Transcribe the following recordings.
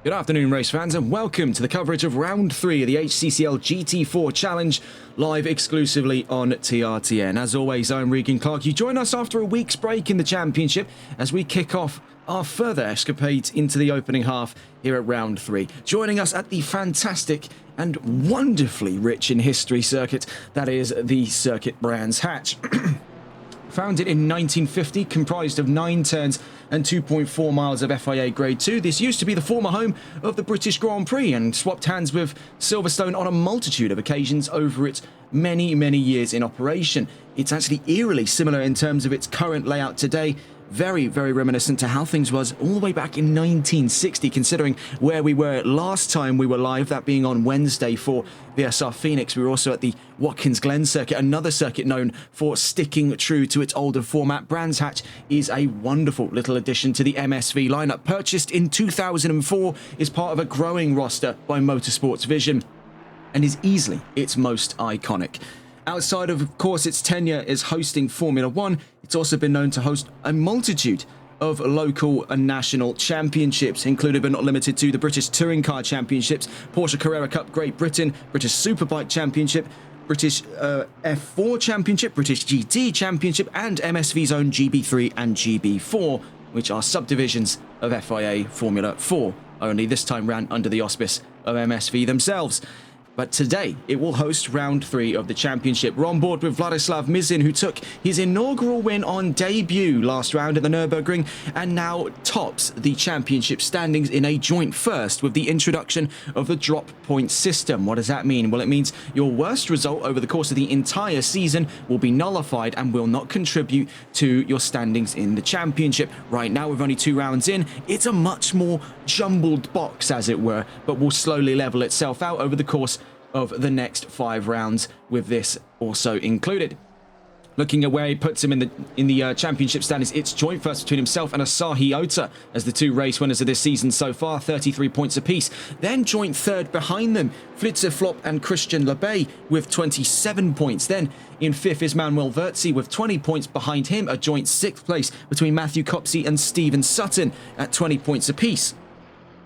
Good afternoon, race fans, and welcome to the coverage of Round 3 of the HCCL GT4 Challenge, live exclusively on TRTN. As always, I'm Regan Clark. You join us after a week's break in the championship as we kick off our further escapades into the opening half here at Round 3. Joining us at the fantastic and wonderfully rich in history circuit, that is the Circuit Brands Hatch. Founded in 1950, comprised of 9 turns and 2.4 miles of FIA Grade 2. This used to be the former home of the British Grand Prix and swapped hands with Silverstone on a multitude of occasions over its many years in operation. It's actually eerily similar in terms of its current layout today. Very reminiscent to how things was all the way back in 1960, considering where we were last time we were live, that being on Wednesday for VSR Phoenix. We were also at the Watkins Glen circuit, another circuit known for sticking true to its older format. Brands Hatch is a wonderful little addition to the MSV lineup. Purchased in 2004, is part of a growing roster by Motorsports Vision and is easily its most iconic. Outside of course, its tenure as hosting Formula One, it's also been known to host a multitude of local and national championships, including but not limited to the British Touring Car Championships, Porsche Carrera Cup Great Britain, British Superbike Championship, British F4 Championship, British GT Championship, and MSV's own GB3 and GB4, which are subdivisions of FIA Formula 4, only this time ran under the auspice of MSV themselves. But today, it will host Round 3 of the championship. We're on board with Vladislav Mizin, who took his inaugural win on debut last round at the Nürburgring and now tops the championship standings in a joint first with the introduction of the drop point system. What does that mean? Well, it means your worst result over the course of the entire season will be nullified and will not contribute to your standings in the championship. Right now, with only 2 rounds in, it's a much more jumbled box, as it were, but will slowly level itself out over the course of the next 5 rounds, with this also included. Looking at where he puts him in the championship standings, it's joint first between himself and Asahi Ota as the 2 race winners of this season so far, 33 points apiece. Then joint third behind them, Flitzer Flop and Christian Lebay with 27 points. Then in 5th is Manuel Verzi with 20 points behind him, a joint 6th place between Matthew Copsey and Stephen Sutton at 20 points apiece.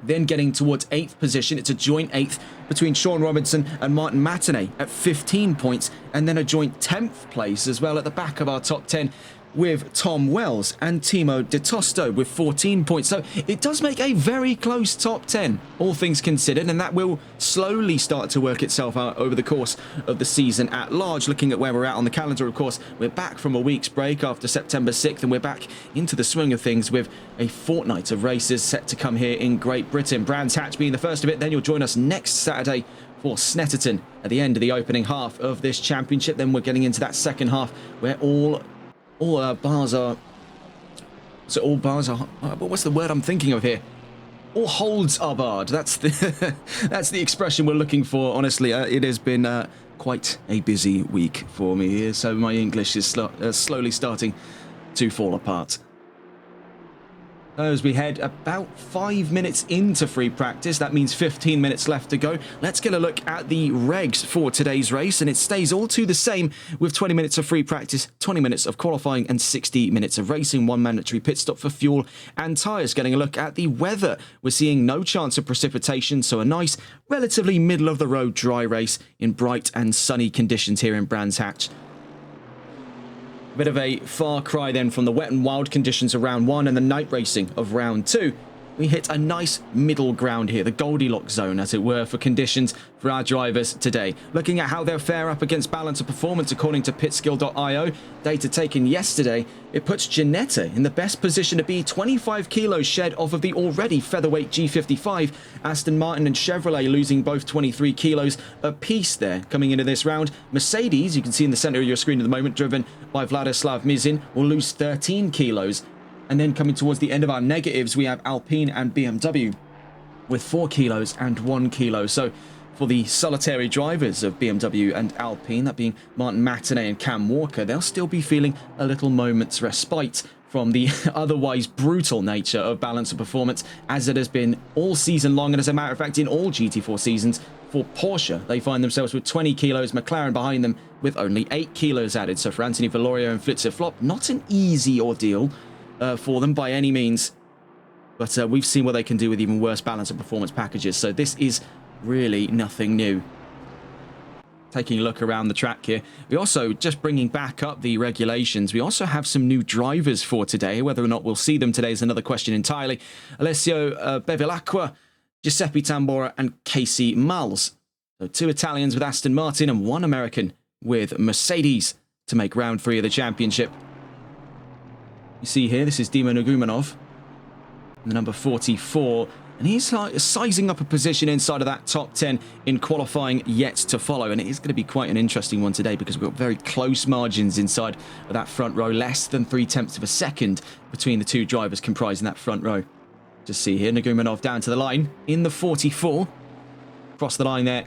Then getting towards 8th position, it's a joint 8th between Sean Robinson and Martin Matinee at 15 points, and then a joint 10th place as well at the back of our top 10 with Tom Wells and Timo De Tosto with 14 points. So it does make a very close top 10, all things considered, and that will slowly start to work itself out over the course of the season at large. Looking at where we're at on the calendar, of course, we're back from a week's break after September 6th, and we're back into the swing of things with a fortnight of races set to come here in Great Britain. Brands Hatch being the first of it. Then you'll join us next Saturday for Snetterton at the end of the opening half of this championship. Then we're getting into that second half where all bars are, what's the word I'm thinking of here? All holds are barred. That's the that's the expression we're looking for. Honestly, it has been quite a busy week for me here, so my English is slowly starting to fall apart. As we head about 5 minutes into free practice, that means 15 minutes left to go. Let's get a look at the regs for today's race, and it stays all to the same with 20 minutes of free practice, 20 minutes of qualifying, and 60 minutes of racing. 1 mandatory pit stop for fuel and tyres. Getting a look at the weather, we're seeing no chance of precipitation, so a nice, relatively middle-of-the-road dry race in bright and sunny conditions here in Brands Hatch. Bit of a far cry then from the wet and wild conditions of round 1 and the night racing of round 2. We hit a nice middle ground here, the Goldilocks zone, as it were, for conditions for our drivers today. Looking at how they'll fare up against balance of performance according to pitskill.io, data taken yesterday, it puts Ginetta in the best position to be 25 kilos shed off of the already featherweight G55. Aston Martin and Chevrolet losing both 23 kilos apiece there coming into this round. Mercedes, you can see in the center of your screen at the moment, driven by Vladislav Mizin, will lose 13 kilos. And then coming towards the end of our negatives, we have Alpine and BMW with 4 kilos and 1 kilo. So for the solitary drivers of BMW and Alpine, that being Martin Matinee and Cam Walker, they'll still be feeling a little moment's respite from the otherwise brutal nature of balance of performance, as it has been all season long, and as a matter of fact in all GT4 seasons. For Porsche, they find themselves with 20 kilos, McLaren behind them with only 8 kilos added. So for Anthony Valorio and Flitzer Flop, not an easy ordeal for them by any means. But we've seen what they can do with even worse balance and performance packages. So this is really nothing new. Taking a look around the track here. We also, just bringing back up the regulations, we also have some new drivers for today. Whether or not we'll see them today is another question entirely. Alessio Bevilacqua, Giuseppe Tambora and Casey Miles. So 2 Italians with Aston Martin and 1 American with Mercedes to make round 3 of the championship. You see here, this is Dima Nugumanov, the number 44. And he's sizing up a position inside of that top 10 in qualifying yet to follow. And it is going to be quite an interesting one today because we've got very close margins inside of that front row. Less than 0.3 of a second between the 2 drivers comprising that front row. Just see here, Nugumanov down to the line in the 44. Across the line there.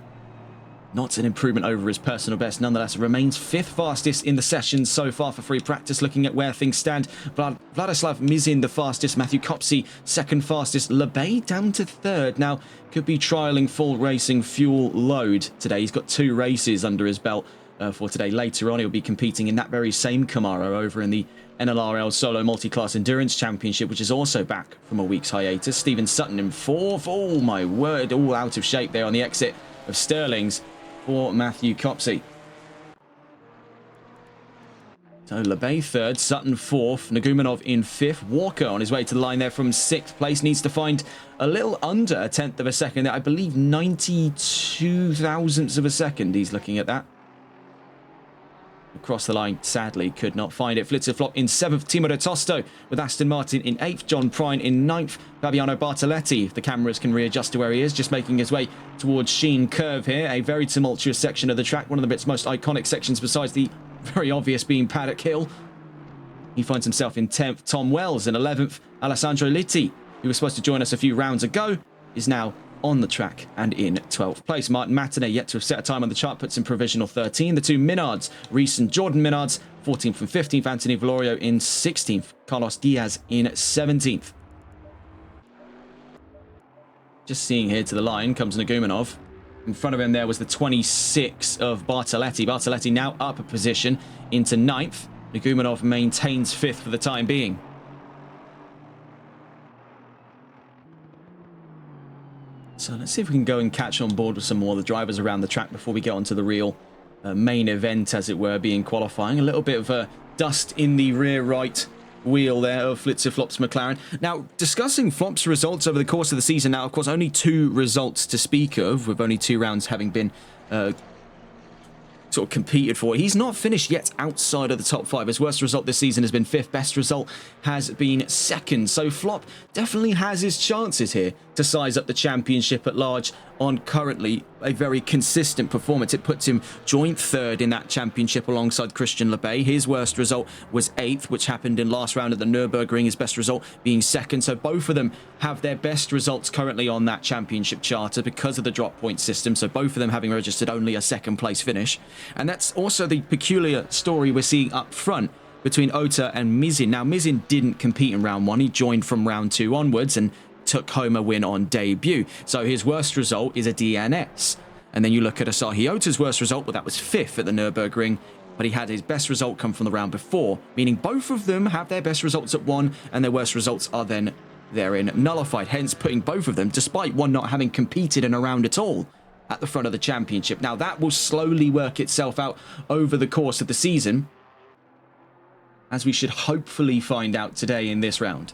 Not an improvement over his personal best. Nonetheless, remains 5th fastest in the session so far for free practice. Looking at where things stand, Vladislav Mizin the fastest, Matthew Kopsy 2nd fastest, Lebay down to 3rd. Now, could be trialling full racing fuel load today. He's got 2 races under his belt for today. Later on, he'll be competing in that very same Camaro over in the NLRL Solo Multi-Class Endurance Championship, which is also back from a week's hiatus. Stephen Sutton in 4th. Oh, my word, all out of shape there on the exit of Sterling's for Matthew Kopsy. So Lebay 3rd, Sutton 4th, Nugumanov in 5th. Walker on his way to the line there from 6th place. Needs to find a little under 1/10 of a second. I believe 92 thousandths of a second he's looking at that. Across the line, sadly, could not find it. Flitzer-flop in 7th. Timo Tosto with Aston Martin in 8th. John Prine in 9th. Fabiano Bartoletti, if the cameras can readjust to where he is, just making his way towards Sheen Curve here. A very tumultuous section of the track. One of its most iconic sections besides the very obvious being Paddock Hill. He finds himself in 10th. Tom Wells in 11th. Alessandro Litti, who was supposed to join us a few rounds ago, is now on the track and in 12th place. Martin Matinee, yet to have set a time on the chart, puts in provisional 13. The 2 Minards, Reese and Jordan Minards, 14th and 15th. Anthony Valorio in 16th. Carlos Diaz in 17th. Just seeing here to the line comes Nugumanov. In front of him there was the 26 of Bartoletti. Bartoletti now up a position into 9th. Nugumanov maintains 5th for the time being. So let's see if we can go and catch on board with some more of the drivers around the track before we get onto the real main event, as it were, being qualifying. A little bit of dust in the rear right wheel there of Flitzer-Flop's McLaren. Now, discussing Flop's results over the course of the season. Now, of course, only 2 results to speak of, with only 2 rounds having been sort of competed for. He's not finished yet outside of the top 5. His worst result this season has been 5th. Best result has been 2nd. So Flop definitely has his chances here to size up the championship at large on currently a very consistent performance. It puts him joint 3rd in that championship alongside Christian Lebay. His worst result was 8th, which happened in last round at the Nürburgring. His best result being 2nd. So both of them have their best results currently on that championship charter because of the drop point system. So both of them having registered only a 2nd place finish. And that's also the peculiar story we're seeing up front between Ota and Mizin. Now, Mizin didn't compete in round 1. He joined from round 2 onwards and took home a win on debut. So his worst result is a DNS. And then you look at Asahi Ota's worst result, well, that was 5th at the Nürburgring, but he had his best result come from the round before, meaning both of them have their best results at 1, and their worst results are then therein nullified, hence putting both of them, despite one not having competed in a round at all, at the front of the championship. Now, that will slowly work itself out over the course of the season, as we should hopefully find out today in this round.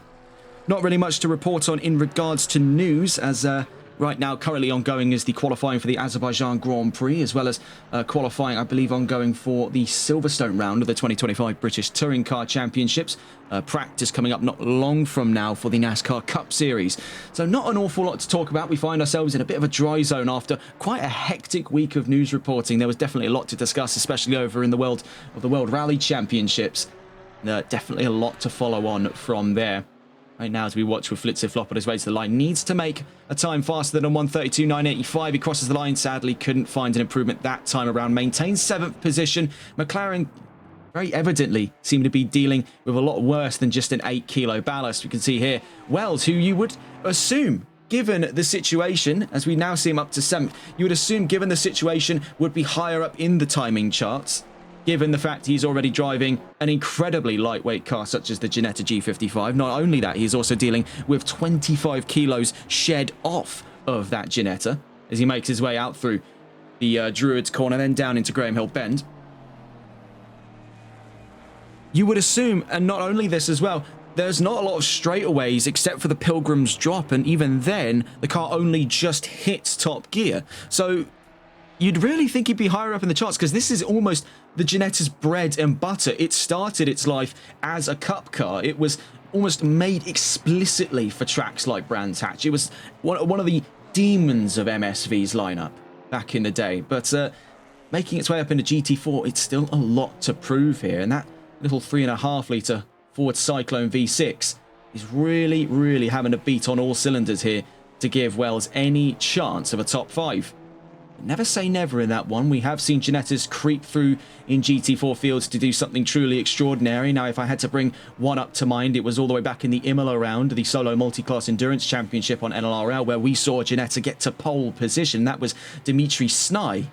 Not really much to report on in regards to news, as right now currently ongoing is the qualifying for the Azerbaijan Grand Prix, as well as qualifying, I believe, ongoing for the Silverstone round of the 2025 British Touring Car Championships. Practice coming up not long from now for the NASCAR Cup Series. So not an awful lot to talk about. We find ourselves in a bit of a dry zone after quite a hectic week of news reporting. There was definitely a lot to discuss, especially over in the world of the World Rally Championships. Definitely a lot to follow on from there. Right now, as we watch with Flitzer-Flop on his way to the line, needs to make a time faster than a 1:32.985. He crosses the line, sadly couldn't find an improvement that time around. Maintains 7th position. McLaren very evidently seem to be dealing with a lot worse than just an 8-kilo ballast. We can see here Wells, who you would assume, given the situation, as we now see him up to 7th, you would assume, given the situation, would be higher up in the timing charts, given the fact he's already driving an incredibly lightweight car such as the Ginetta G55. Not only that, he's also dealing with 25 kilos shed off of that Ginetta as he makes his way out through the Druids corner, then down into Graham Hill Bend. You would assume, and not only this as well, there's not a lot of straightaways except for the Pilgrim's Drop, and even then, the car only just hits top gear. So you'd really think he'd be higher up in the charts, because this is almost the Ginetta's bread and butter. It started its life as a cup car. It was almost made explicitly for tracks like Brands Hatch. It was one of the demons of MSV's lineup back in the day. But making its way up into GT4, it's still a lot to prove here. And that little 3.5 litre Ford Cyclone V6 is really having to beat on all cylinders here to give Wells any chance of a top 5. Never say never in that one. We have seen Ginettas creep through in GT4 fields to do something truly extraordinary. Now, if I had to bring one up to mind, it was all the way back in the Imola round, the Solo Multi-Class Endurance Championship on NLRL, where we saw Ginetta get to pole position. That was Dimitri Snai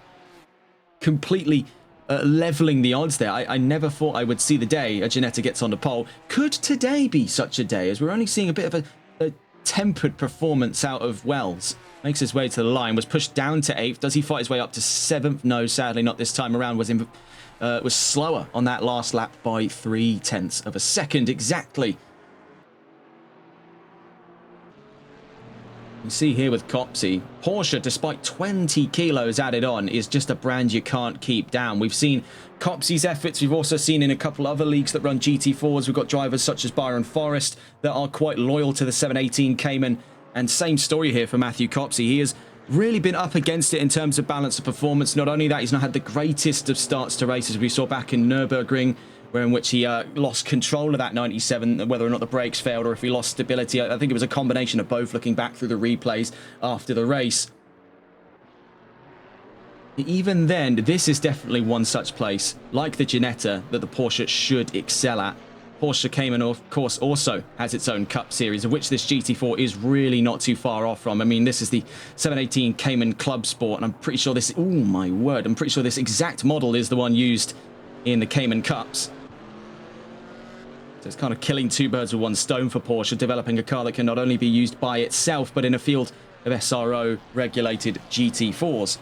completely leveling the odds there. I never thought I would see the day a Ginetta gets on the pole. Could today be such a day, as we're only seeing a bit of a tempered performance out of Wells? Makes his way to the line, was pushed down to 8th. Does he fight his way up to 7th? No, sadly not this time around. Was slower on that last lap by 0.3 of a second exactly. You see here with Copsey, Porsche, despite 20 kilos added on, is just a brand you can't keep down. We've seen Copsey's efforts. We've also seen in a couple other leagues that run GT4s, we've got drivers such as Byron Forrest that are quite loyal to the 718 Cayman. And same story here for Matthew Copsey. He has really been up against it in terms of balance of performance. Not only that, he's not had the greatest of starts to races we saw back in Nürburgring, where in which he lost control of that 97, whether or not the brakes failed or if he lost stability. I think it was a combination of both, looking back through the replays after the race. Even then, this is definitely one such place, like the Ginetta, that the Porsche should excel at. Porsche Cayman, of course, also has its own Cup Series, of which this GT4 is really not too far off from. I mean, this is the 718 Cayman Club Sport, and I'm pretty sure this... Oh, my word. I'm pretty sure this exact model is the one used in the Cayman Cups. So it's kind of killing two birds with one stone for Porsche, developing a car that can not only be used by itself, but in a field of SRO-regulated GT4s.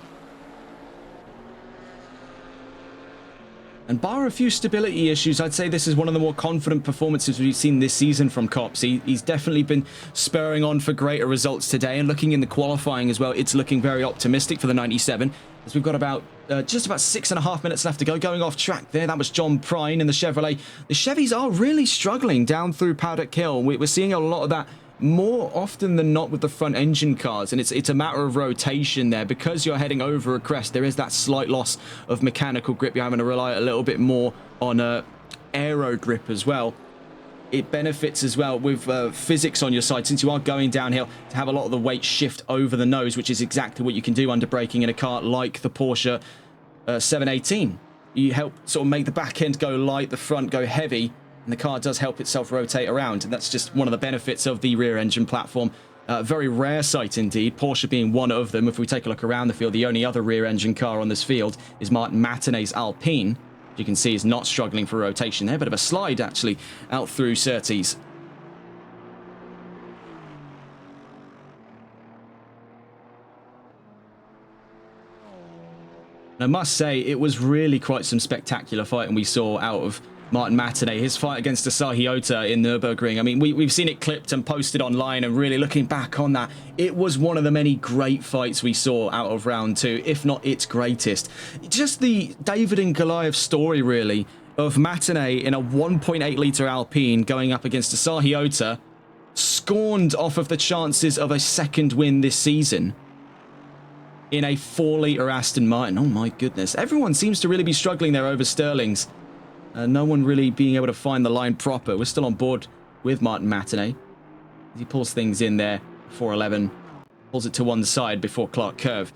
And bar a few stability issues, I'd say this is one of the more confident performances we've seen this season from Cops. He's definitely been spurring on for greater results today, and looking in the qualifying as well, it's looking very optimistic for the 97, as we've got about just about 6.5 minutes left to go. Going off track there, that was John Prine in the Chevrolet. The Chevys are really struggling down through Paddock Hill. We're seeing a lot of that more often than not with the front engine cars, and it's a matter of rotation there. Because you're heading over a crest, there is that slight loss of mechanical grip. You're having to rely a little bit more on aero grip as well. It benefits as well with physics on your side, since you are going downhill, to have a lot of the weight shift over the nose, which is exactly what you can do under braking in a car like the Porsche 718. You help sort of make the back end go light, the front go heavy, and the car does help itself rotate around. And that's just one of the benefits of the rear engine platform. Very rare sight indeed, Porsche being one of them. If we take a look around the field, the only other rear engine car on this field is Martin Matinet's Alpine. You can see is not struggling for rotation there. Bit of a slide actually out through Surtees. I must say, it was really quite some spectacular fighting we saw out of Martin Matinet. His fight against Asahi Ota in Nürburgring. I mean, we've seen it clipped and posted online, and really looking back on that, it was one of the many great fights we saw out of round 2, if not its greatest. Just the David and Goliath story, really, of Matinet in a 1.8 litre Alpine going up against Asahi Ota, scorned off of the chances of a second win this season in a 4 litre Aston Martin. Oh my goodness. Everyone seems to really be struggling there over Sterling's. No one really being able to find the line proper. We're still on board with Martin Matinet. He pulls things in there, 411, pulls it to one side before Clark Curve.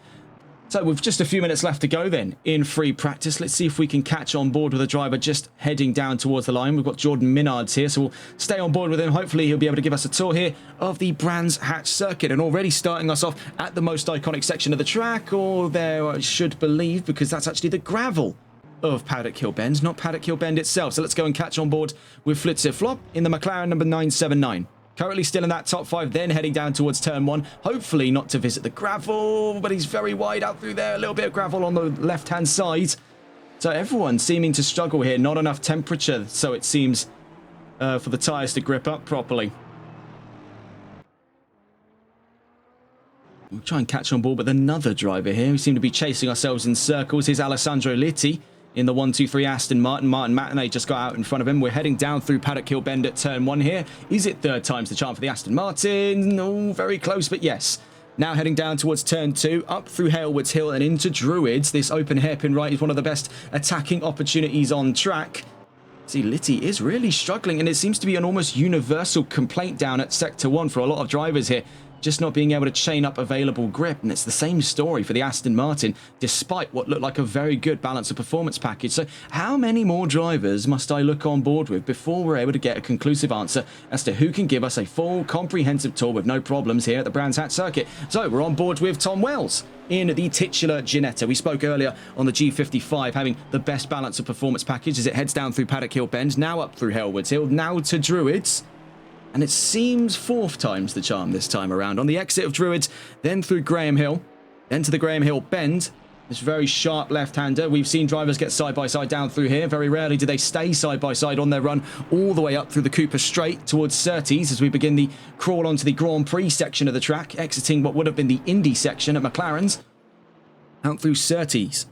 So with just a few minutes left to go then in free practice, let's see if we can catch on board with a driver just heading down towards the line. We've got Jordan Minards here, so we'll stay on board with him. Hopefully he'll be able to give us a tour here of the Brands Hatch circuit, and already starting us off at the most iconic section of the track, or there I should believe, because that's actually the gravel of Paddock Hill Bend, not Paddock Hill Bend itself. So let's go and catch on board with Flitzer Flop in the McLaren number 979. Currently still in that top 5, then heading down towards turn 1. Hopefully not to visit the gravel, but he's very wide out through there. A little bit of gravel on the left-hand side. So everyone seeming to struggle here. Not enough temperature, so it seems, for the tyres to grip up properly. We'll try and catch on board with another driver here. We seem to be chasing ourselves in circles. Here's Alessandro Litti in the 123 Aston Martin. Martin Matinee just got out in front of him. We're heading down through Paddock Hill Bend at turn 1 here. Is it third time's the charm for the Aston Martin? No, very close, but yes. Now heading down towards turn 2, up through Halewoods Hill and into Druids. This open hairpin right is one of the best attacking opportunities on track. See, Litti is really struggling, and it seems to be an almost universal complaint down at Sector 1 for a lot of drivers here. Just not being able to chain up available grip, and it's the same story for the Aston Martin, despite what looked like a very good balance of performance package. So how many more drivers must I look on board with before we're able to get a conclusive answer as to who can give us a full comprehensive tour with no problems here at the Brands Hatch circuit? So we're on board with Tom Wells in the titular Ginetta. We spoke earlier on the G55 having the best balance of performance package as it heads down through Paddock Hill Bend, now up through Halewoods Hill, now to Druids. And it seems fourth time's the charm this time around. On the exit of Druids, then through Graham Hill, then to the Graham Hill Bend. This very sharp left-hander. We've seen drivers get side-by-side down through here. Very rarely do they stay side-by-side on their run all the way up through the Cooper Straight towards Surtees as we begin the crawl onto the Grand Prix section of the track, exiting what would have been the Indy section at McLaren's. Out through Surtees.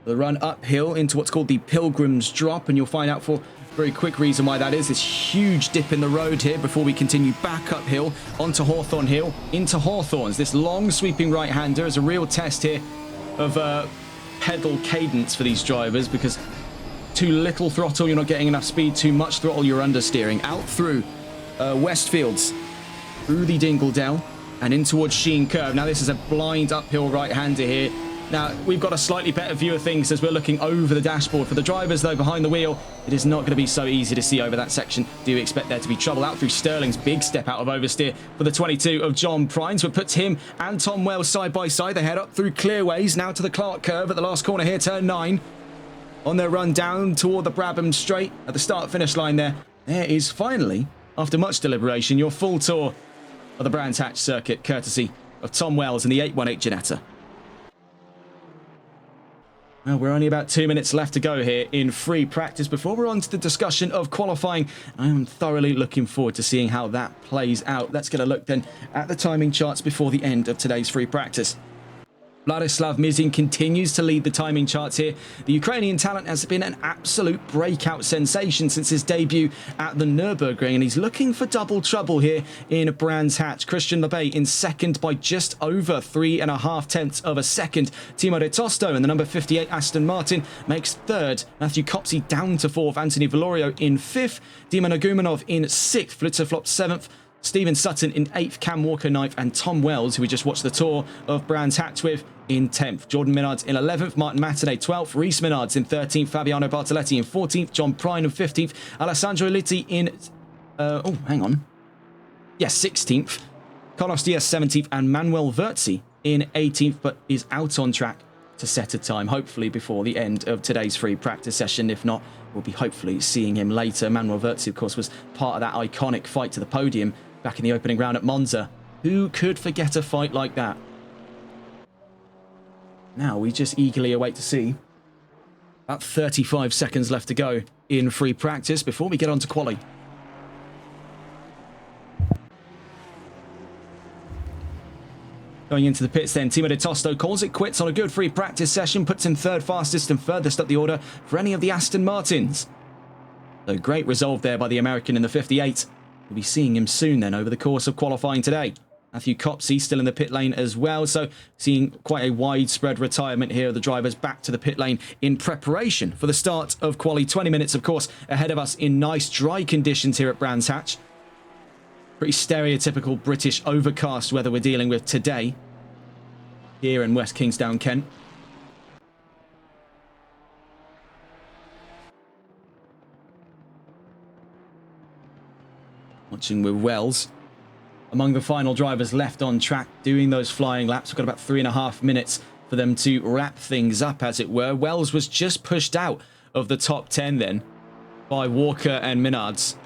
The run uphill into what's called the Pilgrim's Drop, and you'll find out for a very quick reason why that is. This huge dip in the road here before we continue back uphill onto Hawthorne Hill, into Hawthorns. This long sweeping right-hander is a real test here of pedal cadence for these drivers, because too little throttle, you're not getting enough speed. Too much throttle, you're understeering. Out through Westfields, through the Dingledale, and in towards Sheen Curve. Now this is a blind uphill right-hander here. Now, we've got a slightly better view of things as we're looking over the dashboard. For the drivers, though, behind the wheel, it is not going to be so easy to see over that section. Do expect there to be trouble out through Sterling's big step out of oversteer for the 22 of John Prines, which puts him and Tom Wells side by side. They head up through Clearways, now to the Clark Curve at the last corner here, turn 9. On their run down toward the Brabham Straight at the start-finish line there. There is finally, after much deliberation, your full tour of the Brands Hatch circuit, courtesy of Tom Wells in the 818 Ginetta. Well, we're only about 2 minutes left to go here in free practice before we're on to the discussion of qualifying. I am thoroughly looking forward to seeing how that plays out. Let's get a look then at the timing charts before the end of today's free practice. Vladislav Mizin continues to lead the timing charts here. The Ukrainian talent has been an absolute breakout sensation since his debut at the Nürburgring, and he's looking for double trouble here in Brands Hatch. Christian Lebay in second by just over 3.5 tenths of a second. Timo de Tosto in the number 58 Aston Martin makes third. Matthew Copsey down to fourth. Anthony Valorio in fifth. Dima Nagumanov in sixth. Flitzer Flop seventh. Stephen Sutton in 8th, Cam Walker 9th, and Tom Wells, who we just watched the tour of Brands Hatch with, in 10th. Jordan Minards in 11th, Martin Matinee 12th, Reese Minards in 13th, Fabiano Bartoletti in 14th, John Prine in 15th, Alessandro Litti in... 16th, Carlos Diaz 17th, and Manuel Verzi in 18th, but is out on track to set a time, hopefully before the end of today's free practice session. If not, we'll be hopefully seeing him later. Manuel Verzi, of course, was part of that iconic fight to the podium back in the opening round at Monza. Who could forget a fight like that? Now we just eagerly await to see. About 35 seconds left to go in free practice before we get on to quali. Going into the pits then, Timo de Tosto calls it quits on a good free practice session, puts him third fastest and furthest up the order for any of the Aston Martins. So great resolve there by the American in the 58. We'll be seeing him soon then over the course of qualifying today. Matthew Copsey still in the pit lane as well, so seeing quite a widespread retirement here of the drivers back to the pit lane in preparation for the start of quali. 20 minutes, of course, ahead of us in nice dry conditions here at Brands Hatch. Pretty stereotypical British overcast weather we're dealing with today here in West Kingsdown, Kent. Watching with Wells. Among the final drivers left on track doing those flying laps. We've got about 3.5 minutes for for them to wrap things up, as it were. Wells was just pushed out of the top 10 then by Walker and Minards.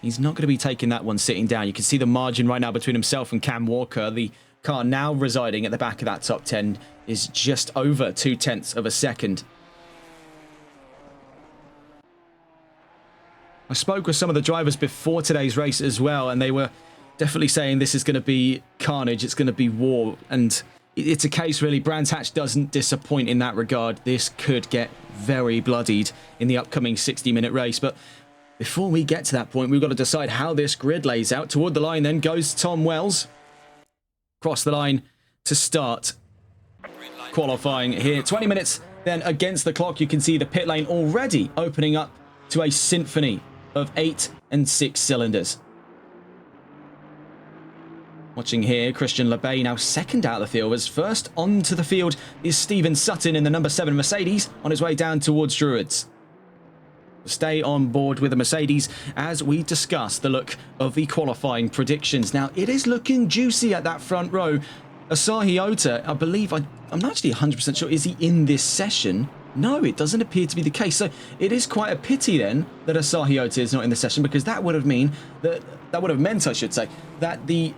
He's not going to be taking that one sitting down. You can see the margin right now between himself and Cam Walker. The car now residing at the back of that top 10 is just over 0.2 of a second. I spoke with some of the drivers before today's race as well, and they were definitely saying this is going to be carnage. It's going to be war. And it's a case, really, Brands Hatch doesn't disappoint in that regard. This could get very bloodied in the upcoming 60-minute race. But before we get to that point, we've got to decide how this grid lays out. Toward the line then goes Tom Wells. Across the line to start qualifying here. 20 minutes then against the clock. You can see the pit lane already opening up to a symphony of 8 and 6 cylinders. Watching here, Christian Lebay now second out of the field, as first onto the field is Stephen Sutton in the number 7 Mercedes on his way down towards Druids. Stay on board with the Mercedes as we discuss the look of the qualifying predictions. Now, it is looking juicy at that front row. Asahi Ota, I believe, I'm not actually 100% sure, is he in this session? No, it doesn't appear to be the case. So it is quite a pity then that Asahi Ota is not in the session, because that would have meant, I should say, that the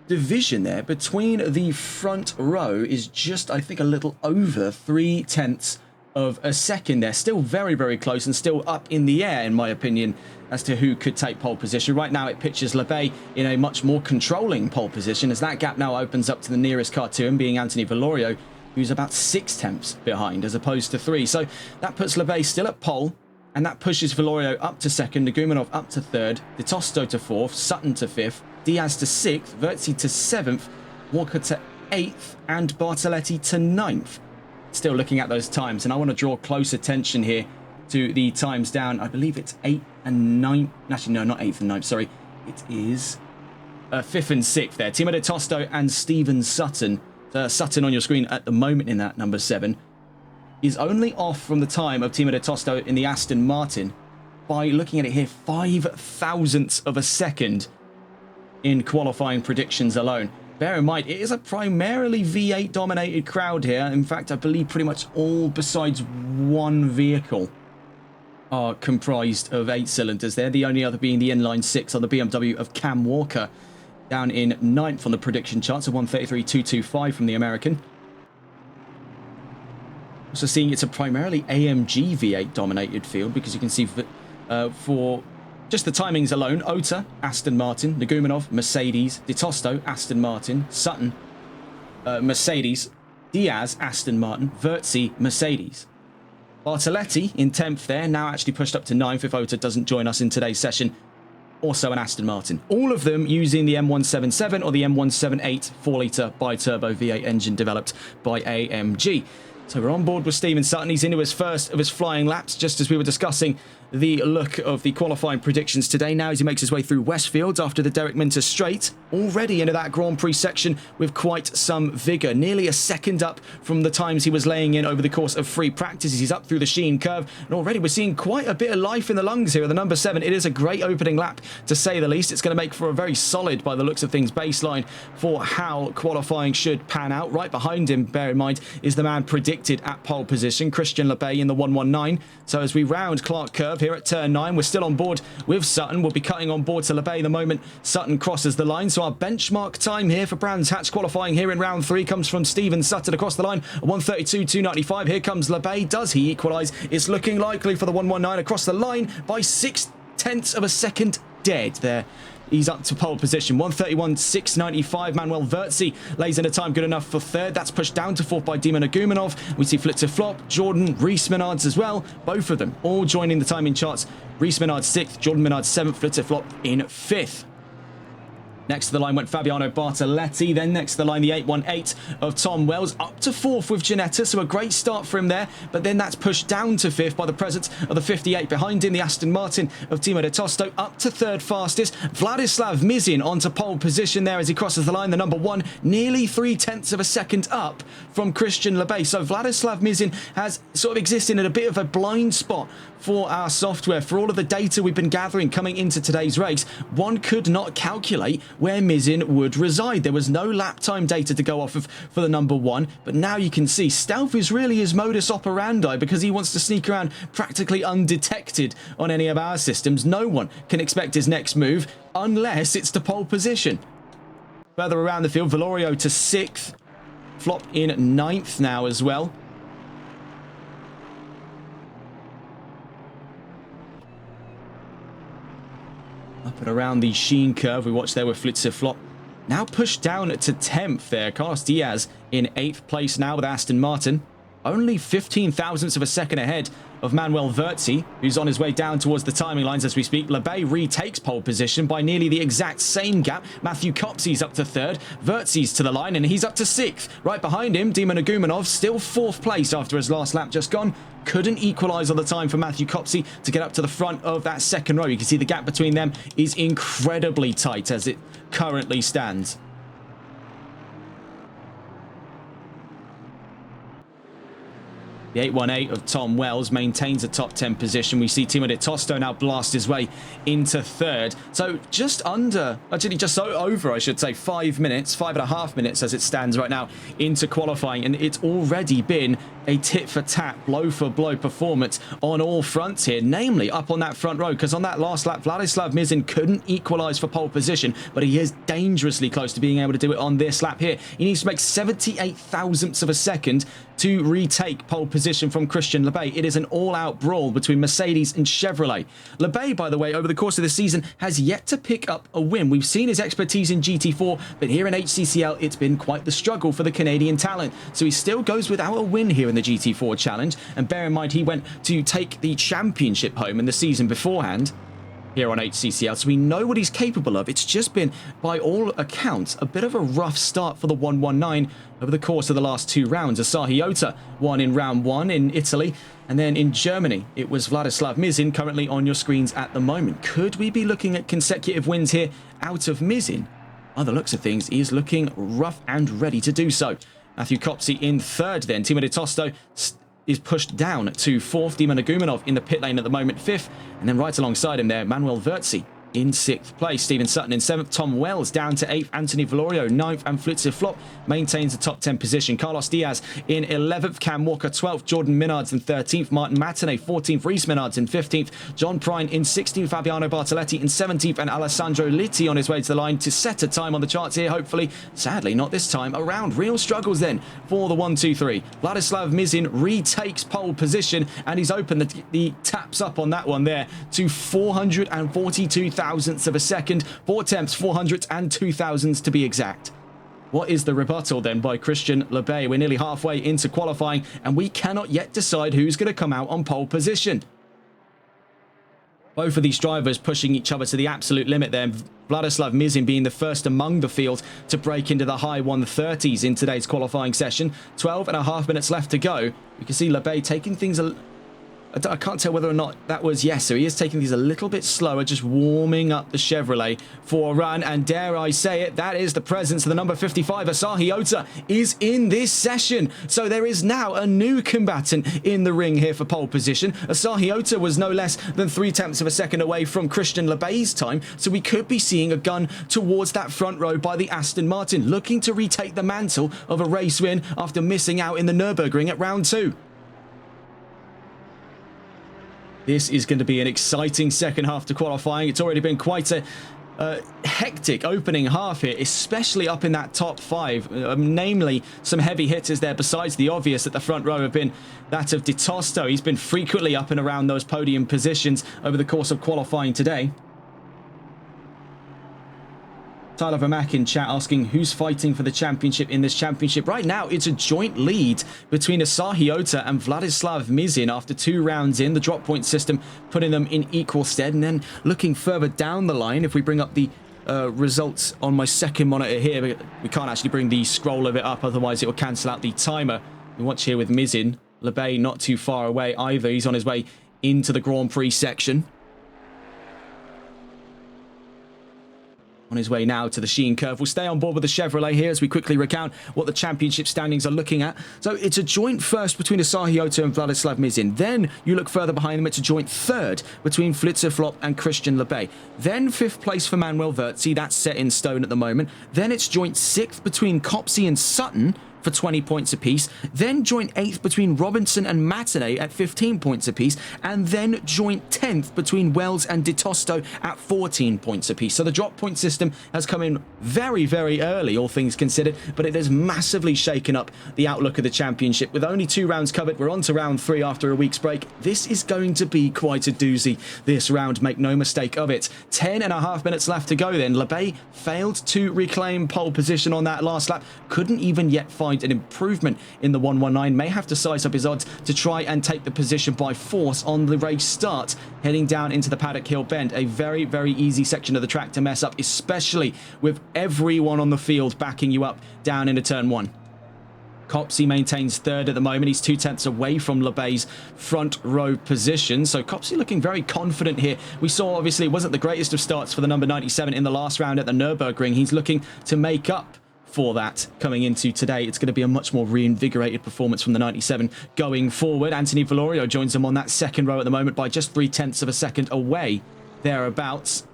division there between the front row is just, I think, a little over 0.3 of a second there. Still very, very close and still up in the air, in my opinion, as to who could take pole position. Right now, it pictures Lebay in a much more controlling pole position, as that gap now opens up to the nearest car to him, being Anthony Valorio, who's about 0.6 behind, as opposed to 3. So that puts Lebay still at pole, and that pushes Valorio up to second, Nagumonov up to third, Ditosto to fourth, Sutton to fifth, Diaz to sixth, Verzi to seventh, Walker to eighth, and Bartoletti to ninth. Still looking at those times, and I want to draw close attention here to the times down. I believe it's 8th and 9th. Actually, no, not 8th and 9th. Sorry. It is 5th and 6th there. Timo De Tosto and Stephen Sutton. Sutton on your screen at the moment in that number 7 is only off from the time of Timo De Tosto in the Aston Martin by, looking at it here, 0.005 of a second in qualifying predictions alone. Bear in mind, it is a primarily V8 dominated crowd here. In fact, I believe pretty much all besides one vehicle are comprised of 8 cylinders there. The only other being the inline 6 on the BMW of Cam Walker, down in 9th on the prediction charts, of 133.225 from the American. Also seeing it's a primarily AMG V8 dominated field, because you can see for just the timings alone, Ota, Aston Martin, Nagumonov, Mercedes, Ditosto, Aston Martin, Sutton, Mercedes, Diaz, Aston Martin, Verzi, Mercedes. Bartoletti in 10th there, now actually pushed up to 9th if Ota doesn't join us in today's session. Also an Aston Martin. All of them using the M177 or the M178 4-litre bi-turbo V8 engine developed by AMG. So we're on board with Stephen Sutton. He's into his first of his flying laps, just as we were discussing the look of the qualifying predictions today. Now as he makes his way through Westfields after the Derek Minter straight, already into that Grand Prix section with quite some vigour. Nearly a second up from the times he was laying in over the course of free practices. He's up through the Sheen curve, and already we're seeing quite a bit of life in the lungs here at the number 7. It is a great opening lap, to say the least. It's going to make for a very solid, by the looks of things, baseline for how qualifying should pan out. Right behind him, bear in mind, is the man predicted at pole position, Christian Lebay in the 119. So as we round Clark Curve here at turn 9, we're still on board with Sutton. We'll be cutting on board to Lebay the moment Sutton crosses the line. So our benchmark time here for Brands Hatch qualifying here in round 3 comes from Stephen Sutton across the line, 132.295. Here comes Lebay. Does he equalise? It's looking likely for the 119 across the line by 0.6 of a second dead there. He's up to pole position, 131.695. Manuel Verzi lays in a time good enough for third. That's pushed down to fourth by Dima Nagumonov. We see Flitzer Flop, Jordan, Reese Menards as well. Both of them all joining the timing charts. Reese Menards 6th, Jordan Menards 7th, Flitzer Flop in 5th. Next to the line went Fabiano Bartoletti. Then next to the line, the 818 of Tom Wells. Up to 4th with Ginetta, so a great start for him there. But then that's pushed down to 5th by the presence of the 58 behind him, the Aston Martin of Timo de Tosto. Up to 3rd fastest. Vladislav Mizin onto pole position there as he crosses the line. The number 1, nearly 0.3 of a second up from Christian Lebay. So Vladislav Mizin has sort of existed in a bit of a blind spot for our software. For all of the data we've been gathering coming into today's race, one could not calculate where Mizin would reside. There was no lap time data to go off of for the number 1, but now you can see stealth is really his modus operandi, because he wants to sneak around practically undetected on any of our systems. No one can expect his next move unless it's to pole position. Further around the field, Valorio to 6th, Flop in 9th now as well. Up and around the Sheen curve, we watched there with Flitzer Flop. Now pushed down to 10th there. Carlos Diaz in 8th place now with Aston Martin. Only 15 thousandths of a second ahead of Manuel Verzi, who's on his way down towards the timing lines as we speak. Lebay retakes pole position by nearly the exact same gap. Matthew Kopsey's up to 3rd. Verzi's to the line, and he's up to 6th. Right behind him, Dima Nagumanov, still 4th place after his last lap just gone. Couldn't equalise on the time for Matthew Kopsey to get up to the front of that second row. You can see the gap between them is incredibly tight as it currently stands. The 818 of Tom Wells maintains a top 10 position. We see Timo de Tosto now blast his way into 3rd. So just under, actually just over, I should say, 5 minutes, 5.5 minutes as it stands right now into qualifying. And it's already been a tit-for-tat, blow-for-blow performance on all fronts here, namely up on that front row, because on that last lap, Vladislav Mizin couldn't equalise for pole position, but he is dangerously close to being able to do it on this lap here. He needs to make 78 thousandths of a second to retake pole position from Christian Lebay. It is an all-out brawl between Mercedes and Chevrolet. Lebay, by the way, over the course of the season, has yet to pick up a win. We've seen his expertise in GT4, but here in HCCL, it's been quite the struggle for the Canadian talent. So he still goes without a win here in the GT4 Challenge. And bear in mind, he went to take the championship home in the season beforehand here on HCCL, so we know what he's capable of. It's just been, by all accounts, a bit of a rough start for the 119 over the course of the last 2 rounds. Asahi Ota won in round 1 in Italy, and then in Germany, it was Vladislav Mizin, currently on your screens at the moment. Could we be looking at consecutive wins here out of Mizin? By the looks of things, he is looking rough and ready to do so. Matthew Kopsey in 3rd then. Timo de Tosto is pushed down to 4th. Dima Nagumanov in the pit lane at the moment, 5th. And then right alongside him there, Manuel Verzi in 6th place. Stephen Sutton in 7th. Tom Wells down to 8th. Anthony Valorio 9th. And Flitzer Flop maintains the top 10 position. Carlos Diaz in 11th. Cam Walker 12th. Jordan Minards in 13th. Martin Matinee 14th. Reese Minards in 15th. John Prine in 16th. Fabiano Bartoletti in 17th. And Alessandro Litti on his way to the line to set a time on the charts here, hopefully. Sadly, not this time around. Real struggles then for the 1-2-3. Vladislav Mizin retakes pole position, and he's opened the taps up on that one there to 442 thousandths of a second, 4/10, 400s and 2,000s to be exact. What is the rebuttal then by Christian Lebay? We're nearly halfway into qualifying, and we cannot yet decide who's going to come out on pole position. Both of these drivers pushing each other to the absolute limit there. Vladislav Mizin being the first among the field to break into the high 130s in today's qualifying session. 12.5 minutes left to go. We can see Lebay taking things I can't tell whether or not that was yes, so he is taking these a little bit slower, just warming up the Chevrolet for a run, and dare I say it, that is the presence of the number 55, Asahi Ota, is in this session. So there is now a new combatant in the ring here for pole position. Asahi Ota was no less than 0.3 of a second away from Christian Lebay's time, so we could be seeing a gun towards that front row by the Aston Martin, looking to retake the mantle of a race win after missing out in the Nürburgring at round 2. This is going to be an exciting second half to qualifying. It's already been quite a hectic opening half here, especially up in that top 5. Namely, some heavy hitters there besides the obvious at the front row have been that of De Tosto. He's been frequently up and around those podium positions over the course of qualifying today. Tyler Vermack in chat asking who's fighting for the championship in this championship. Right now, it's a joint lead between Asahi Ota and Vladislav Mizin after 2 rounds in. The drop point system putting them in equal stead. And then looking further down the line, if we bring up the results on my second monitor here. We can't actually bring the scroll of it up, otherwise it will cancel out the timer. We watch here with Mizin. Lebay not too far away either. He's on his way into the Grand Prix section. On his way now to the Sheen curve. We'll stay on board with the Chevrolet here as we quickly recount what the championship standings are looking at. So it's a joint first between Asahi Ota and Vladislav Mizin. Then you look further behind them, it's a joint third between Flitzer and Christian Lebay. Then fifth place for Manuel Verzi, that's set in stone at the moment. Then it's joint sixth between Copsey and Sutton for 20 points apiece, then joint 8th between Robinson and Matinee at 15 points apiece, and then joint 10th between Wells and De Tosto at 14 points apiece. So the drop point system has come in very, very early, all things considered, but it has massively shaken up the outlook of the championship. With only 2 rounds covered, we're on to round 3 after a week's break. This is going to be quite a doozy this round, make no mistake of it. 10.5 minutes left to go then. Lebay failed to reclaim pole position on that last lap, couldn't even yet find an improvement in the 119, may have to size up his odds to try and take the position by force on the race start, heading down into the Paddock Hill Bend. A very, very easy section of the track to mess up, especially with everyone on the field backing you up down into turn 1. Copsey maintains third at the moment. He's 2/10 away from Lebay's front row position. So Copsey looking very confident here. We saw, obviously, it wasn't the greatest of starts for the number 97 in the last round at the Nürburgring. He's looking to make up for that coming into today. It's going to be a much more reinvigorated performance from the 97 going forward. Anthony Valorio joins him on that second row at the moment by just 0.3 of a second away, thereabouts.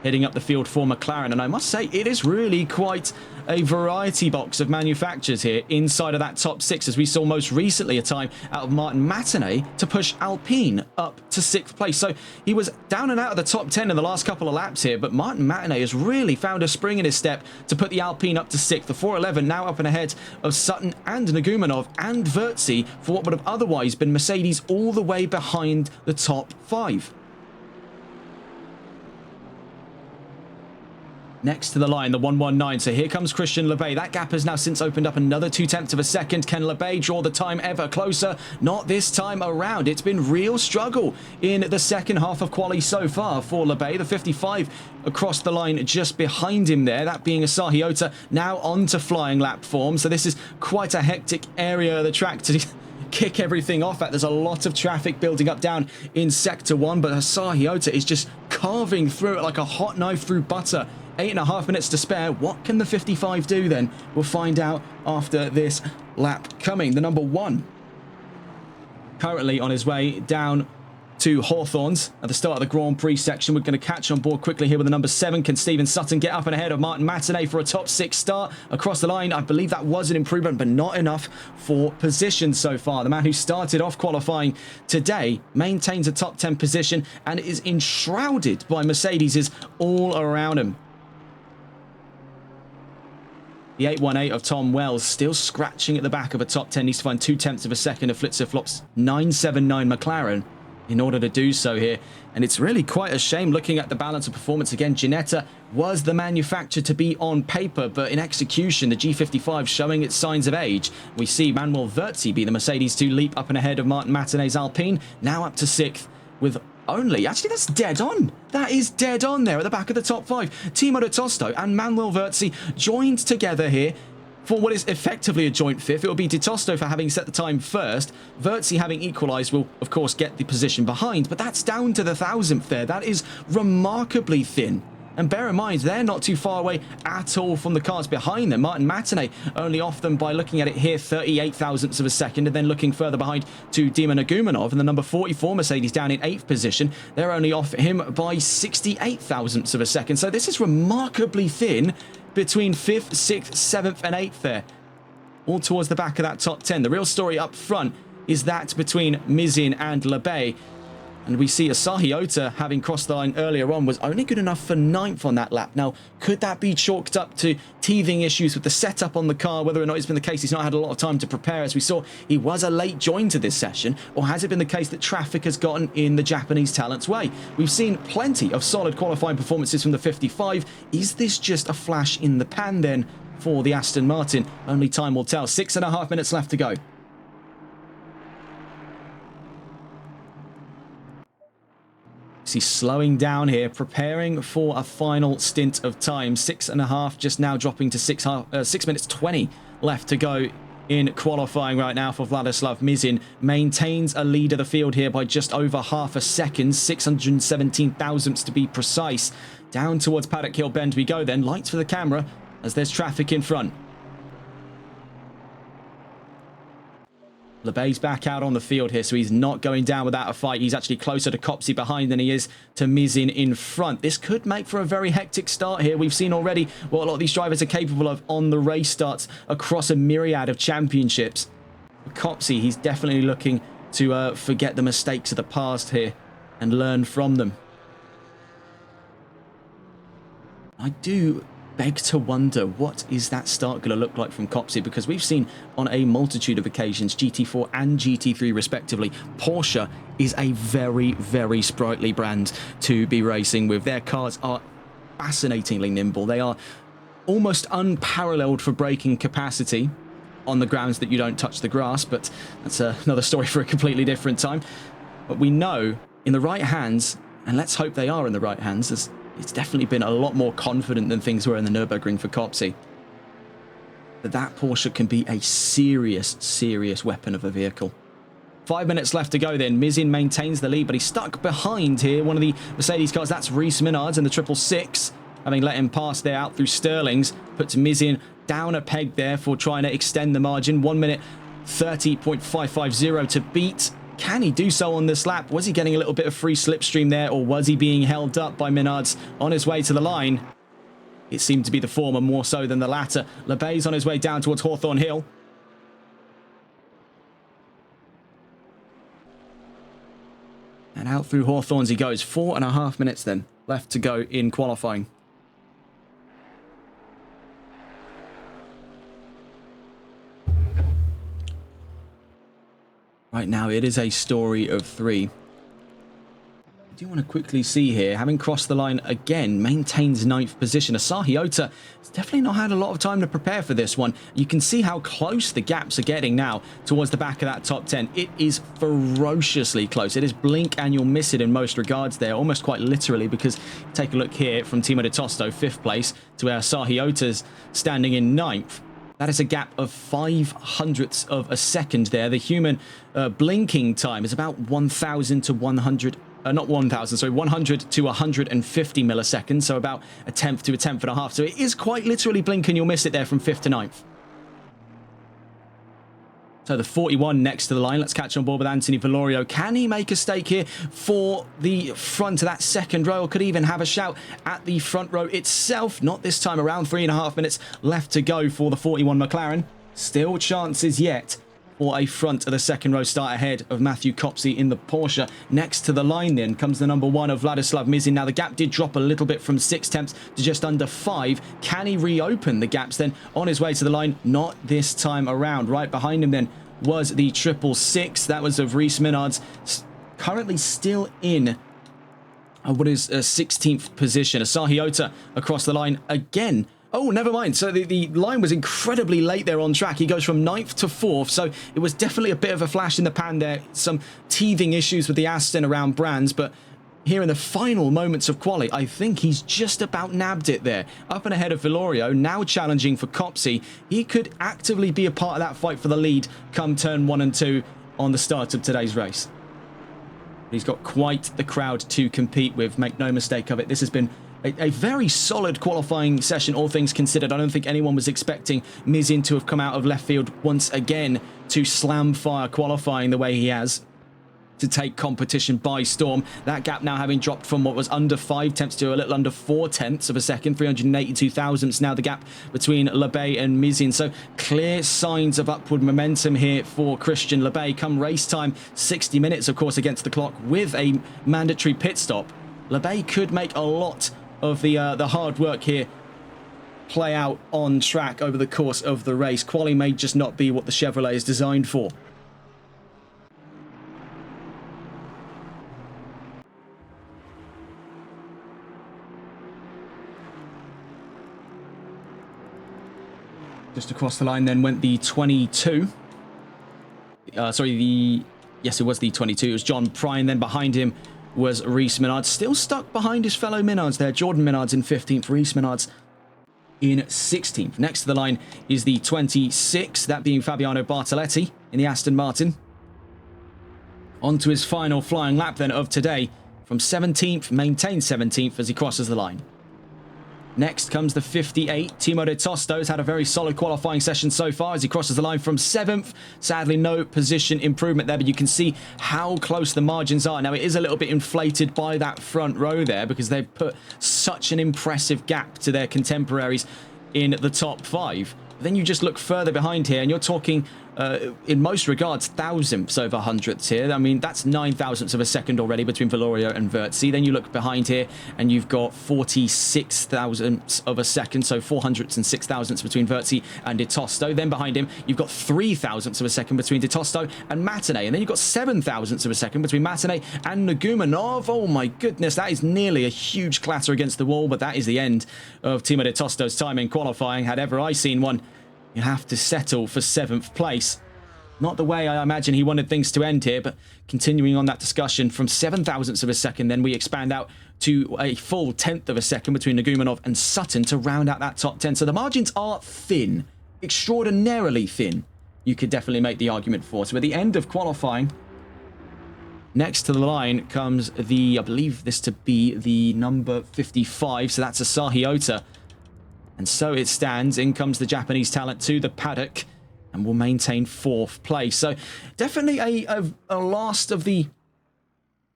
Heading up the field for McLaren, and I must say it is really quite a variety box of manufacturers here inside of that top 6, as we saw most recently a time out of Martin Matinee to push Alpine up to 6th place. So he was down and out of the top 10 in the last couple of laps here, but Martin Matinee has really found a spring in his step to put the Alpine up to 6th. The 411 now up and ahead of Sutton and Nagumonov and Verzi for what would have otherwise been Mercedes all the way behind the top 5. Next to the line, the 119. So here comes Christian Lebay. That gap has now since opened up another 0.2 of a second. Can Lebay draw the time ever closer? Not this time around. It's been real struggle in the second half of quali so far for Lebay. The 55 across the line just behind him there. That being Asahi Ota now onto flying lap form. So this is quite a hectic area of the track to kick everything off at. There's a lot of traffic building up down in Sector 1, but Asahi Ota is just carving through it like a hot knife through butter. 8.5 minutes to spare. What can the 55 do then? We'll find out after this lap coming. The number 1 currently on his way down to Hawthorns at the start of the Grand Prix section. We're going to catch on board quickly here with the number 7. Can Stephen Sutton get up and ahead of Martin Matinee for a top 6 start across the line? I believe that was an improvement, but not enough for position so far. The man who started off qualifying today maintains a top 10 position and is enshrouded by Mercedes all around him. The 818 of Tom Wells still scratching at the back of a top 10. Needs to find 0.2 of a second of Flitzer 979 McLaren in order to do so here. And it's really quite a shame looking at the balance of performance. Again, Ginetta was the manufacturer to be on paper, but in execution, the G55 showing its signs of age. We see Manuel Verzi be the Mercedes 2 leap up and ahead of Martin Matinee's Alpine, now up to 6th with only, actually that's dead on. That is dead on there at the back of the top 5. Timo De Tosto and Manuel Verzi joined together here for what is effectively a joint 5th. It will be De Tosto for having set the time first. Verzi having equalised will, of course, get the position behind, but that's down to the 1,000th there. That is remarkably thin. And bear in mind, they're not too far away at all from the cars behind them. Martin Matinee only off them by looking at it here, 38 thousandths of a second, and then looking further behind to Dima Nagumonov and the number 44 Mercedes down in 8th position. They're only off him by 68 thousandths of a second. So this is remarkably thin between 5th, 6th, 7th and 8th there, all towards the back of that top 10. The real story up front is that between Mizin and Lebay. And we see Asahi Ota, having crossed the line earlier on, was only good enough for 9th on that lap. Now, could that be chalked up to teething issues with the setup on the car? Whether or not it's been the case, he's not had a lot of time to prepare. As we saw, he was a late join to this session. Or has it been the case that traffic has gotten in the Japanese talent's way? We've seen plenty of solid qualifying performances from the 55. Is this just a flash in the pan then for the Aston Martin? Only time will tell. 6.5 minutes left to go. Copsey slowing down here, preparing for a final stint of time. 6.5 just now dropping to 6 minutes 20 left to go in qualifying right now for Vladislav Mizin. Maintains a lead of the field here by just over half a second, 617 thousandths to be precise. Down towards Paddock Hill Bend we go then. Lights for the camera as there's traffic in front. Lebey's back out on the field here, so he's not going down without a fight. He's actually closer to Copsey behind than he is to Mizin in front. This could make for a very hectic start here. We've seen already what a lot of these drivers are capable of on the race starts across a myriad of championships. For Copsey, he's definitely looking to forget the mistakes of the past here and learn from them. I do beg to wonder, what is that start going to look like from Copsey? Because we've seen on a multitude of occasions, GT4 and GT3 respectively, Porsche is a very, very sprightly brand to be racing with. Their cars are fascinatingly nimble. They are almost unparalleled for braking capacity on the grounds that you don't touch the grass, but that's another story for a completely different time. But we know in the right hands, and let's hope they are in the right hands, as it's definitely been a lot more confident than things were in the Nürburgring for Copsey, that Porsche can be a serious, serious weapon of a vehicle. 5 minutes left to go then. Mizin maintains the lead, but he's stuck behind here. One of the Mercedes cars, that's Rhys Minard's in the 666, having let him pass there out through Sterling's. Puts Mizin down a peg there for trying to extend the margin. 1 minute 30.550 to beat. Can he do so on this lap? Was he getting a little bit of free slipstream there, or was he being held up by Minard's on his way to the line? It seemed to be the former more so than the latter. Lebey's on his way down towards Hawthorne Hill. And out through Hawthorne's he goes. 4.5 minutes then left to go in qualifying. Right now, it is a story of 3. I do want to quickly see here, having crossed the line again, maintains 9th position. Asahi Ota has definitely not had a lot of time to prepare for this one. You can see how close the gaps are getting now towards the back of that top 10. It is ferociously close. It is blink and you'll miss it in most regards there, almost quite literally, because take a look here from Timo de Tosto, 5th place, to where Asahi Ota's standing in 9th. That is a gap of 0.05 of a second there. The human blinking time is about 1,000 to 100, not 1,000, sorry, 100 to 150 milliseconds, so about a tenth to a tenth and a half. So it is quite literally blink and you'll miss it there from 5th to 9th. So the 41 next to the line. Let's catch on board with Anthony Valorio. Can he make a stake here for the front of that second row? Or could he even have a shout at the front row itself? Not this time around. 3.5 minutes left to go for the 41 McLaren. Still chances yet for a front of the second row start ahead of Matthew Copsey in the Porsche. Next to the line then comes the number 1 of Vladislav Mizin. Now the gap did drop a little bit from 6 tenths to just under 5. Can he reopen the gaps then on his way to the line? Not this time around. Right behind him then was the 666. That was of Rhys Minard's, currently still in what is a 16th position. Asahi Ota across the line again. Oh, never mind. So the line was incredibly late there on track. He goes from 9th to 4th. So it was definitely a bit of a flash in the pan there. Some teething issues with the Aston around brands. But here in the final moments of quali, I think he's just about nabbed it there. Up and ahead of Vilorio, now challenging for Copsey. He could actively be a part of that fight for the lead come turn 1 and 2 on the start of today's race. He's got quite the crowd to compete with. Make no mistake of it. This has been a very solid qualifying session, all things considered. I don't think anyone was expecting Mizin to have come out of left field once again to slam fire qualifying the way he has, to take competition by storm. That gap now having dropped from what was under 5 tenths to a little under 4 tenths of a second, 382 thousandths now the gap between Lebey and Mizin. So clear signs of upward momentum here for Christian Lebey. Come race time, 60 minutes of course against the clock with a mandatory pit stop. Lebey could make a lot of the hard work here play out on track over the course of the race. Quali may just not be what the Chevrolet is designed for. Just across the line then went the 22. Yes, it was the 22. It was John Prine. Then behind him was Reese Minard. Still stuck behind his fellow Minards there. Jordan Minard's in 15th, Reese Minard's in 16th. Next to the line is the 26th, that being Fabiano Bartoletti in the Aston Martin. On to his final flying lap then of today. From 17th, maintained 17th as he crosses the line. Next comes the 58. Timo de Tosto's had a very solid qualifying session so far as he crosses the line from 7th. Sadly, no position improvement there, but you can see how close the margins are. Now, it is a little bit inflated by that front row there because they've put such an impressive gap to their contemporaries in the top 5. Then you just look further behind here and you're talking, in most regards, thousandths over hundredths here. I mean, that's 9 thousandths of a second already between Valorio and Vertzi. Then you look behind here and you've got 46 thousandths of a second, so 400ths and 6 thousandths between Vertzi and De Tosto. Then behind him, you've got 3 thousandths of a second between De Tosto and Matinee. And then you've got 7 thousandths of a second between Matinee and Nagumonov. Oh my goodness, that is nearly a huge clatter against the wall, but that is the end of Timo De Tosto's time in qualifying. Had ever I seen one, you have to settle for 7th place. Not the way I imagine he wanted things to end here, but continuing on that discussion, from 7 thousandths of a second, then we expand out to a full 10th of a second between Nagumonov and Sutton to round out that top 10. So the margins are thin, extraordinarily thin, you could definitely make the argument for. So at the end of qualifying, next to the line comes the, I believe this to be the number 55, so that's Asahi Ota. And so it stands. In comes the Japanese talent to the paddock and will maintain 4th place. So definitely a last of the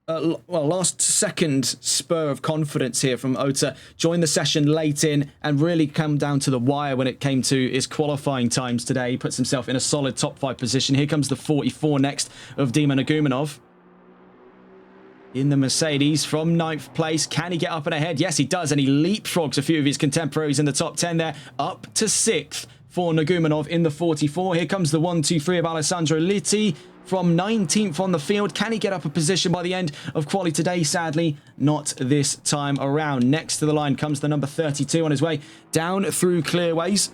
last second spur of confidence here from Ota. Joined the session late in and really come down to the wire when it came to his qualifying times today. He puts himself in a solid top 5 position. Here comes the 44 next of Dima Nagumonov. In the Mercedes from 9th place. Can he get up and ahead? Yes, he does. And he leapfrogs a few of his contemporaries in the top 10 there. Up to 6th for Nagumonov in the 44. Here comes the 1-2-3 of Alessandro Litti from 19th on the field. Can he get up a position by the end of quali today? Sadly, not this time around. Next to the line comes the number 32 on his way down through clearways.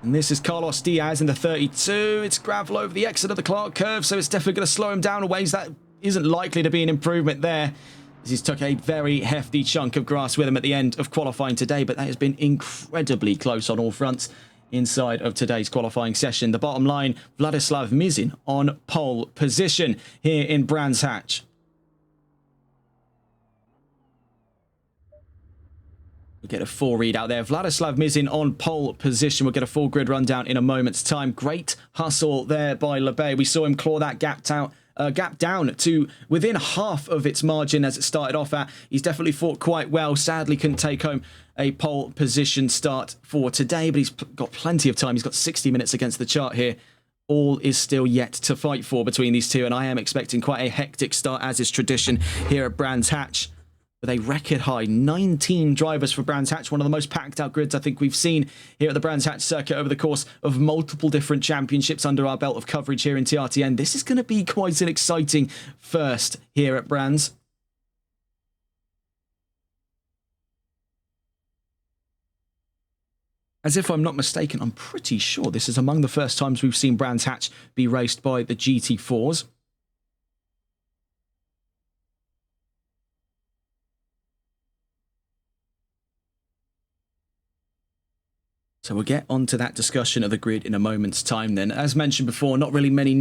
And this is Carlos Diaz in the 32. It's gravel over the exit of the Clark curve, so it's definitely going to slow him down a ways. That isn't likely to be an improvement there, as he's took a very hefty chunk of grass with him at the end of qualifying today, but that has been incredibly close on all fronts inside of today's qualifying session. The bottom line, Vladislav Mizin on pole position here in Brands Hatch. We'll get a full readout there. Vladislav Mizin on pole position. We'll get a full grid rundown in a moment's time. Great hustle there by Lebay. We saw him claw that gap down to within half of its margin as it started off at. He's definitely fought quite well. Sadly, couldn't take home a pole position start for today, but he's got plenty of time. He's got 60 minutes against the chart here. All is still yet to fight for between these two, and I am expecting quite a hectic start, as is tradition here at Brands Hatch. With a record high 19 drivers for Brands Hatch, one of the most packed out grids I think we've seen here at the Brands Hatch circuit over the course of multiple different championships under our belt of coverage here in TRTN. This is going to be quite an exciting first here at Brands. As if I'm not mistaken, I'm pretty sure this is among the first times we've seen Brands Hatch be raced by the GT4s. So we'll get onto that discussion of the grid in a moment's time then. As mentioned before, not really many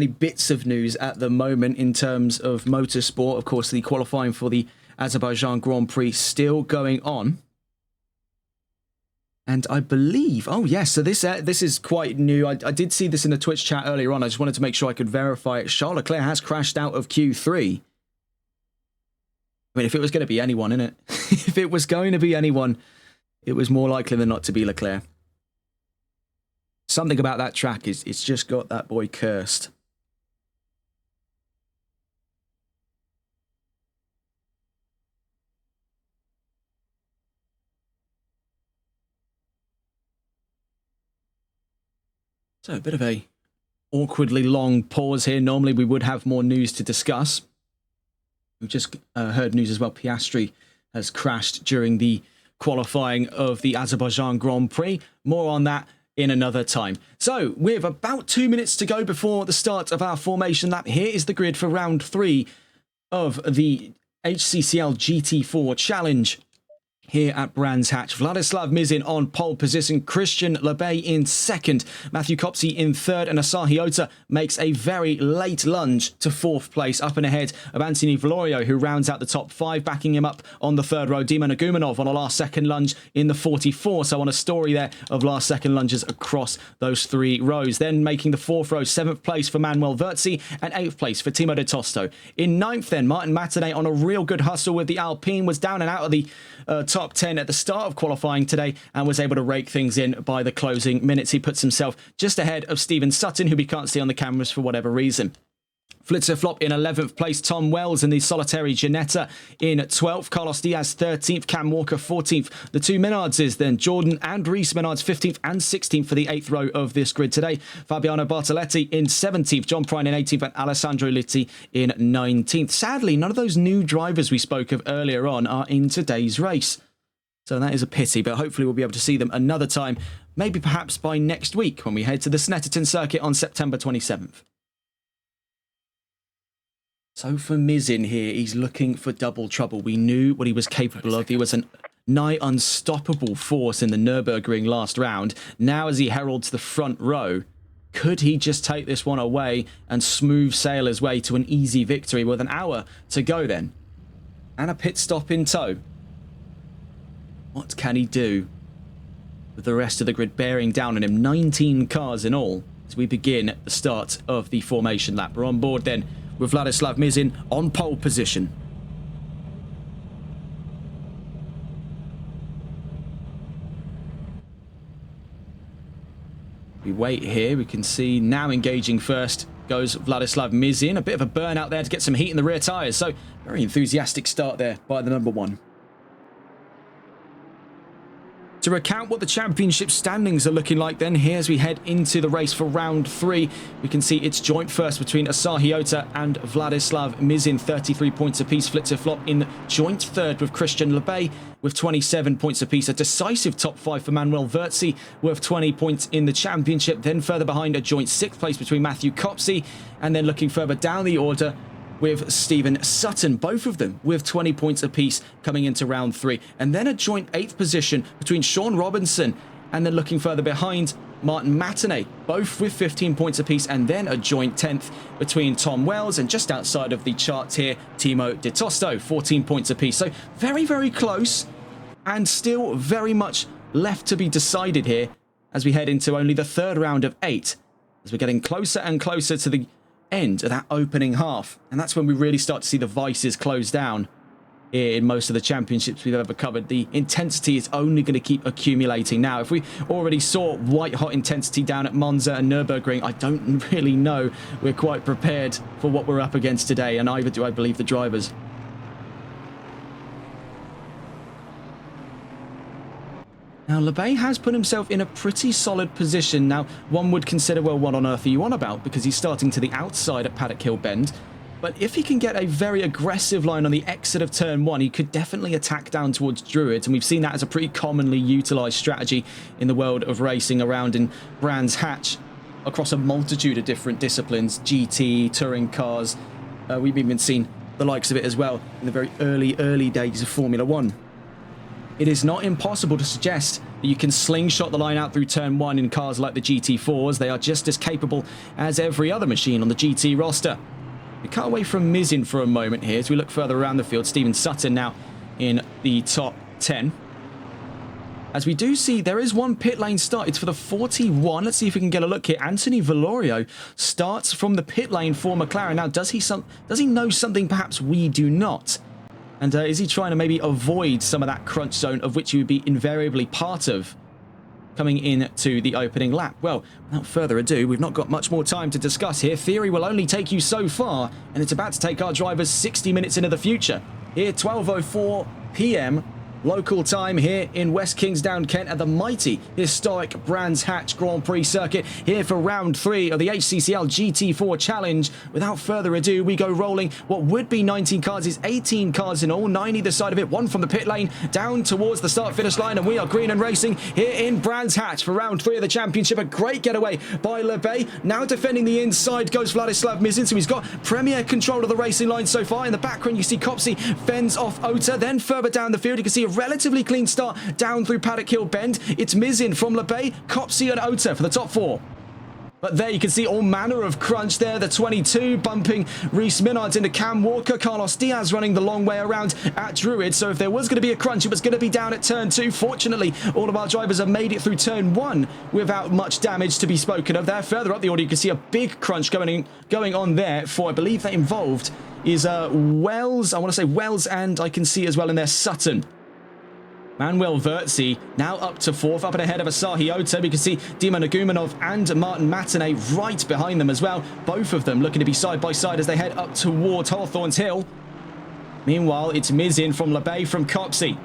bits of news at the moment in terms of motorsport. Of course, the qualifying for the Azerbaijan Grand Prix still going on. And I believe, oh yes, so this is quite new. I did see this in the Twitch chat earlier on. I just wanted to make sure I could verify it. Charles Leclerc has crashed out of Q3. I mean, if it was going to be anyone, innit? If it was going to be anyone, it was more likely than not to be Leclerc. Something about that track is it's just got that boy cursed. So a bit of a awkwardly long pause here. Normally we would have more news to discuss. We've just heard news as well. Piastri has crashed during the qualifying of the Azerbaijan Grand Prix. More on that in another time. So with about 2 minutes to go before the start of our formation lap, here is the grid for round 3 of the HCCL GT4 challenge here at Brands Hatch. Vladislav Mizin on pole position, Christian Lebay in second, Matthew Kopsey in third, and Asahi Ota makes a very late lunge to 4th place, up and ahead of Anthony Valorio, who rounds out the top 5. Backing him up on the 3rd row, Dima Nagumanov on a last second lunge in the 44. So on a story there of last second lunges across those 3 rows. Then making the 4th row, 7th place for Manuel Verzi and 8th place for Timo de Tosto. In 9th then, Martin Matinee on a real good hustle with the Alpine, was down and out of the top 10 at the start of qualifying today and was able to rake things in by the closing minutes. He puts himself just ahead of Stephen Sutton, who we can't see on the cameras for whatever reason. Flitzer Flop in 11th place, Tom Wells in the solitary Ginetta in 12th, Carlos Diaz 13th, Cam Walker 14th. The 2 Menards then Jordan and Reese Menards 15th and 16th for the 8th row of this grid today. Fabiano Bartoletti in 17th, John Prine in 18th, and Alessandro Litti in 19th. Sadly, none of those new drivers we spoke of earlier on are in today's race. So that is a pity, but hopefully we'll be able to see them another time, maybe perhaps by next week when we head to the Snetterton circuit on September 27th. So for Mizin here, he's looking for double trouble. We knew what he was capable of. He was a nigh unstoppable force in the Nürburgring last round. Now as he heralds the front row, could he just take this one away and smooth sail his way to an easy victory with an hour to go then? And a pit stop in tow. What can he do with the rest of the grid bearing down on him? 19 cars in all as we begin at the start of the formation lap. We're on board then with Vladislav Mizin on pole position. We wait here. We can see now engaging first goes Vladislav Mizin. A bit of a burnout there to get some heat in the rear tyres. So very enthusiastic start there by the number 1. To recount what the championship standings are looking like then, here as we head into the race for round 3, we can see it's joint first between Asahi Ota and Vladislav Mizin, 33 points apiece. Flitzer Flop in joint third with Christian Lebay with 27 points apiece. A decisive top 5 for Manuel Verzi worth 20 points in the championship. Then further behind, a joint 6th place between Matthew Kopsey, and then looking further down the order with Stephen Sutton, both of them with 20 points apiece coming into round 3. And then a joint 8th position between Sean Robinson and then looking further behind, Martin Matinee, both with 15 points apiece, and then a joint 10th between Tom Wells and just outside of the charts here, Timo de Tosto, 14 points apiece. So very, very close and still very much left to be decided here as we head into only the 3rd round of 8, as we're getting closer and closer to the end of that opening half, and that's when we really start to see the vices close down here in most of the championships we've ever covered. The intensity is only going to keep accumulating now. If we already saw white hot intensity down at Monza and Nürburgring, I don't really know we're quite prepared for what we're up against today, and either do I believe the drivers. Now, Lebay has put himself in a pretty solid position. Now, one would consider, well, what on earth are you on about? Because he's starting to the outside at Paddock Hill Bend. But if he can get a very aggressive line on the exit of turn 1, he could definitely attack down towards Druid. And we've seen that as a pretty commonly utilised strategy in the world of racing around in Brands Hatch across a multitude of different disciplines, GT, touring cars. We've even seen the likes of it as well in the very early days of Formula 1. It is not impossible to suggest that you can slingshot the line out through turn 1 in cars like the GT4s. They are just as capable as every other machine on the GT roster. We cut away from Mizin for a moment here as we look further around the field. Stephen Sutton now in the top 10. As we do see, there is one pit lane start. It's for the 41. Let's see if we can get a look here. Anthony Valorio starts from the pit lane for McLaren. Now, does he know something perhaps we do not? And is he trying to maybe avoid some of that crunch zone of which he would be invariably part of coming into the opening lap? Well, without further ado, we've not got much more time to discuss here. Theory will only take you so far, and it's about to take our drivers 60 minutes into the future. Here, 12:04 p.m. local time here in West Kingsdown, Kent, at the mighty historic Brands Hatch Grand Prix circuit here for round 3 of the HCCL GT4 Challenge. Without further ado, we go rolling. What would be 19 cars is 18 cars in all, 9 either side of it, one from the pit lane down towards the start-finish line, and we are green and racing here in Brands Hatch for round 3 of the championship. A great getaway by LeBay. Now defending the inside goes Vladislav Mizin, so he's got premier control of the racing line so far. In the background, you see Copsey fends off Ota. Then further down the field, you can see a relatively clean start down through Paddock Hill Bend. It's Mizin from LeBay, Copsey and Ota for the top 4. But there you can see all manner of crunch there. The 22 bumping Reese Minards into Cam Walker. Carlos Diaz running the long way around at Druid. So if there was going to be a crunch, it was going to be down at turn 2. Fortunately, all of our drivers have made it through turn 1 without much damage to be spoken of there. Further up the order, you can see a big crunch going on there for, I believe that involved is Wells. I want to say Wells, and I can see as well in there Sutton. Manuel Verzi now up to 4th, up and ahead of Asahi Ota. We can see Dima Nagumanov and Martin Matinee right behind them as well. Both of them looking to be side by side as they head up towards Hawthorns Hill. Meanwhile, it's Mizin from LeBay from Copsey.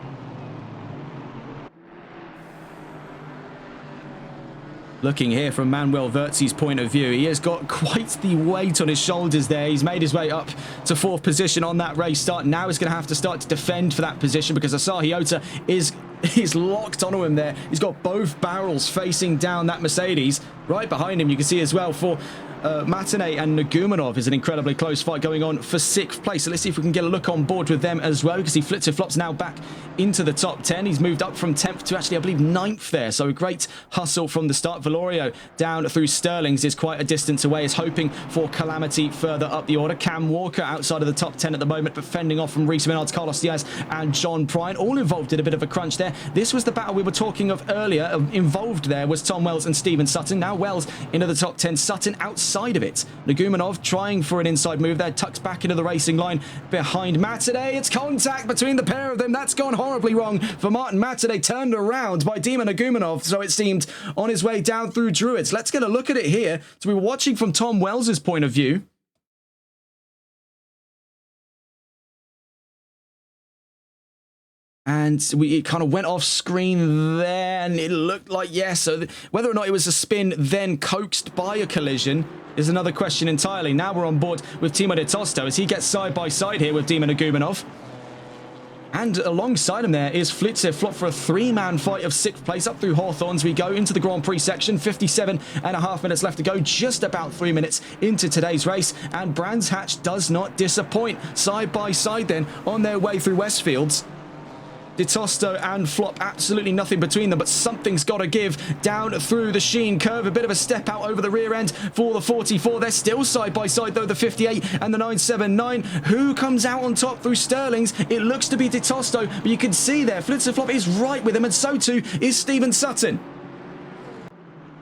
Looking here from Manuel Verzi's point of view, he has got quite the weight on his shoulders there. He's made his way up to 4th position on that race start. Now he's going to have to start to defend for that position because Asahi Ota is locked onto him there. He's got both barrels facing down that Mercedes. Right behind him, you can see as well for Matinee and Nagumanov is an incredibly close fight going on for 6th place. So let's see if we can get a look on board with them as well. You can see Flitzer Flop's now back into the top 10. He's moved up from 10th to actually, I believe, 9th there. So a great hustle from the start. Valorio down through Sterling's is quite a distance away. Is hoping for calamity further up the order. Cam Walker outside of the top 10 at the moment, but fending off from Reese Minards, Carlos Diaz and John Prine. All involved in a bit of a crunch there. This was the battle we were talking of earlier. Involved there was Tom Wells and Stephen Sutton. Now Wells into the top 10. Sutton outside of it. Nagumanov trying for an inside move there, tucks back into the racing line behind Matinee. It's contact between the pair of them. That's gone horribly wrong for Martin Matinee, turned around by Dima Nagumanov, so it seemed, on his way down through Druids. Let's get a look at it here. So we were watching from Tom Wells's point of view. And it kind of went off screen there, and it looked like, yes. So whether or not it was a spin then coaxed by a collision is another question entirely. Now we're on board with Timo de Tosto as he gets side by side here with Dima Nagumanov. And alongside him there is Flitzer Flop for a 3-man fight of 6th place. Up through Hawthorns we go into the Grand Prix section. 57.5 minutes left to go. Just about 3 minutes into today's race. And Brands Hatch does not disappoint. Side by side then on their way through Westfields. De Tosto and Flop, absolutely nothing between them, but something's got to give down through the Sheen curve. A bit of a step out over the rear end for the 44. They're still side by side, though, the 58 and the 979. Who comes out on top through Sterling's? It looks to be De Tosto, but you can see there, Flitzer Flop is right with him, and so too is Stephen Sutton.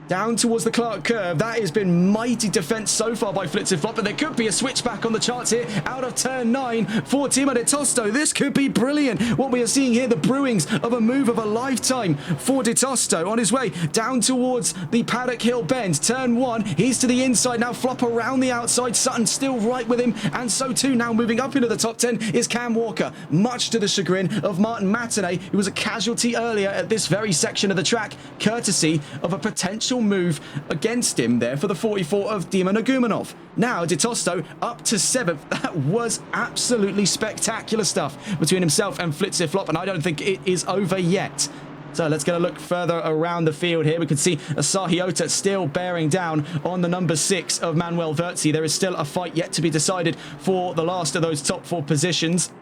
Down towards the Clark curve. That has been mighty defense so far by Flitzer Flop, but there could be a switchback on the charts here out of turn 9 for Timo de Tosto. This could be brilliant. What we are seeing here, the brewings of a move of a lifetime for de Tosto on his way down towards the Paddock Hill Bend. Turn 1, he's to the inside now. Flop around the outside. Sutton still right with him, and so too now moving up into the top 10 is Cam Walker, much to the chagrin of Martin Matinee, who was a casualty earlier at this very section of the track, courtesy of a potential move against him there for the 44 of Dima Nagumanov. Now de Tosto up to 7th. That was absolutely spectacular stuff between himself and Flitzer Flop, and I don't think it is over yet. So let's get a look further around the field here. We can see Asahi Ota still bearing down on the number 6 of Manuel Verzi. There is still a fight yet to be decided for the last of those top 4 positions.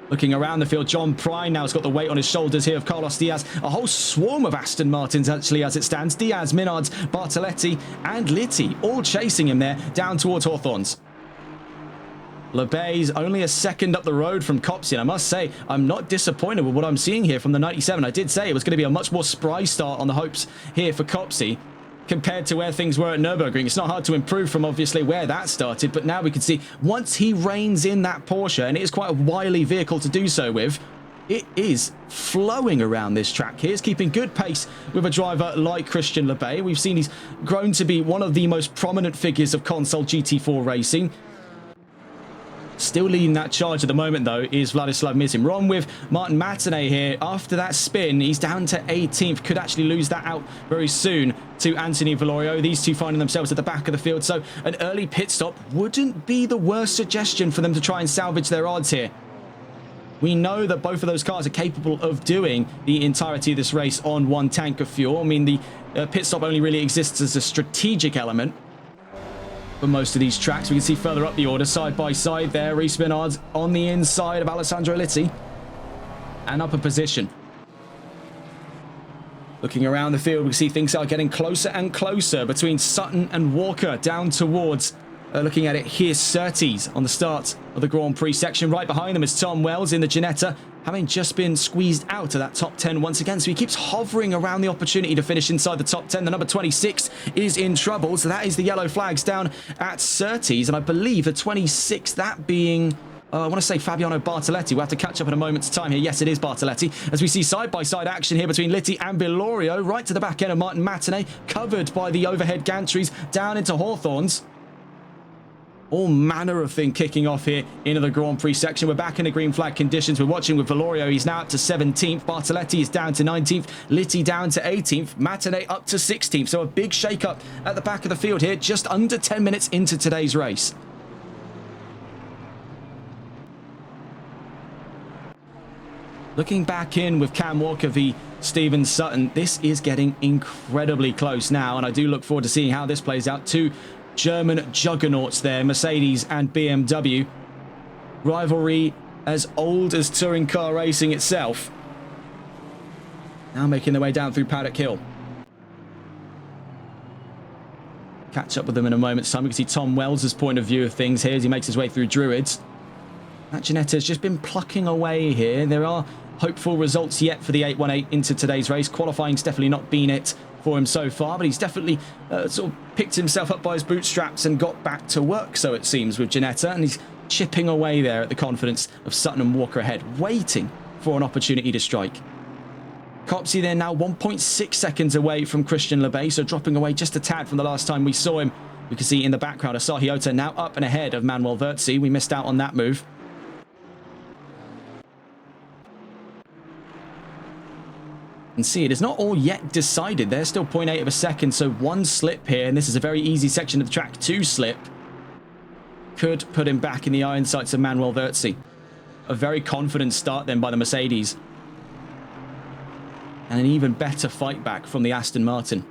Looking around the field, John Prine now has got the weight on his shoulders here of Carlos Diaz. A whole swarm of Aston Martins, actually, as it stands. Diaz, Minards, Bartoletti, and Litti all chasing him there down towards Hawthorns. LeBay's only a second up the road from Copsey, and I must say, I'm not disappointed with what I'm seeing here from the 97. I did say it was going to be a much more spry start on the hopes here for Copsey compared to where things were at Nürburgring. It's not hard to improve from obviously where that started, but now we can see once he reins in that Porsche, and it is quite a wily vehicle to do so with, it is flowing around this track. He's keeping good pace with a driver like Christian LeBay. We've seen he's grown to be one of the most prominent figures of console GT4 racing. Still leading that charge at the moment, though, is Vladislav Mizin. We're on with Martin Matinee here. After that spin, he's down to 18th. Could actually lose that out very soon to Anthony Valorio. These two finding themselves at the back of the field. So an early pit stop wouldn't be the worst suggestion for them to try and salvage their odds here. We know that both of those cars are capable of doing the entirety of this race on one tank of fuel. I mean, the pit stop only really exists as a strategic element for most of these tracks. We can see further up the order, side by side there, Rhys Menard on the inside of Alessandro Litti and up a position. Looking around the field, we see things are getting closer and closer between Sutton and Walker down towards, looking at it here, Surtees on the start of the Grand Prix section. Right behind them is Tom Wells in the Ginetta, having just been squeezed out of that top 10 once again. So he keeps hovering around the opportunity to finish inside the top 10. The number 26 is in trouble. So that is the yellow flags down at Surtees. And I believe the 26, that being, I want to say Fabiano Bartoletti. We'll have to catch up in a moment's time here. Yes, it is Bartoletti. As we see side-by-side action here between Litti and Vilorio, right to the back end of Martin Matinee, covered by the overhead gantries down into Hawthorns. All manner of thing kicking off here into the Grand Prix section. We're back in the green flag conditions. We're watching with Vilorio. He's now up to 17th. Bartoletti is down to 19th. Litti down to 18th. Matinee up to 16th. So a big shake-up at the back of the field here, just under 10 minutes into today's race. Looking back in with Cam Walker v Stephen Sutton, this is getting incredibly close now, and I do look forward to seeing how this plays out. Two German juggernauts there, Mercedes and BMW. Rivalry as old as touring car racing itself. Now making their way down through Paddock Hill. Catch up with them in a moment's time. We can see Tom Wells' point of view of things here as he makes his way through Druids. That Ginetta has just been plucking away here. There are hopeful results yet for the 818 into today's race. Qualifying's definitely not been it for him so far, but he's definitely sort of picked himself up by his bootstraps and got back to work, so it seems, with Ginetta, and he's chipping away there at the confidence of Sutton and Walker ahead, waiting for an opportunity to strike. Copsey there now 1.6 seconds away from Christian Lebay, so dropping away just a tad from the last time we saw him. We can see in the background Asahi Ota now up and ahead of Manuel Verzi. We missed out on that move. And see, it is not all yet decided. There's still 0.8 of a second, so one slip here, and this is a very easy section of the track to slip, could put him back in the iron sights of Manuel Verzi. A very confident start then by the Mercedes. And an even better fight back from the Aston Martin.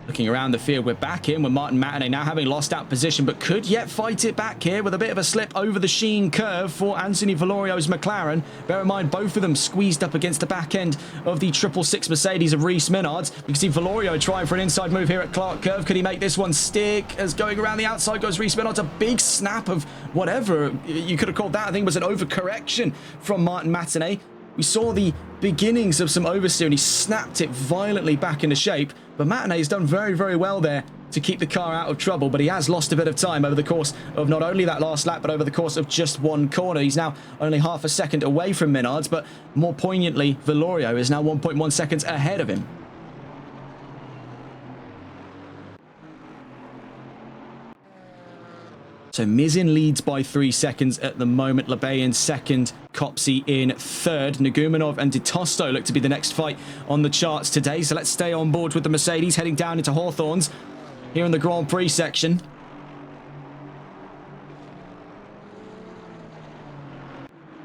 Looking around the field, we're back in with Martin Matinee now having lost out position, but could yet fight it back here with a bit of a slip over the Sheen curve for Anthony Vilorio's McLaren. Bear in mind, both of them squeezed up against the back end of the 666 Mercedes of Rhys Menard. We can see Vilorio trying for an inside move here at Clark Curve. Could he make this one stick? As going around the outside goes Rhys Menard. A big snap of whatever you could have called that. I think it was an overcorrection from Martin Matinee. We saw the beginnings of some oversteer and he snapped it violently back into shape. But Matinee has done very, very well there to keep the car out of trouble. But he has lost a bit of time over the course of not only that last lap, but over the course of just one corner. He's now only half a second away from Menards, but more poignantly, Vilorio is now 1.1 seconds ahead of him. So Mizin leads by 3 seconds at the moment. Lebay in second, Copsey in third. Nagumonov and Di Tosto look to be the next fight on the charts today. So let's stay on board with the Mercedes heading down into Hawthorns here in the Grand Prix section.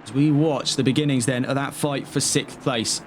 As we watch the beginnings then of that fight for 6th place.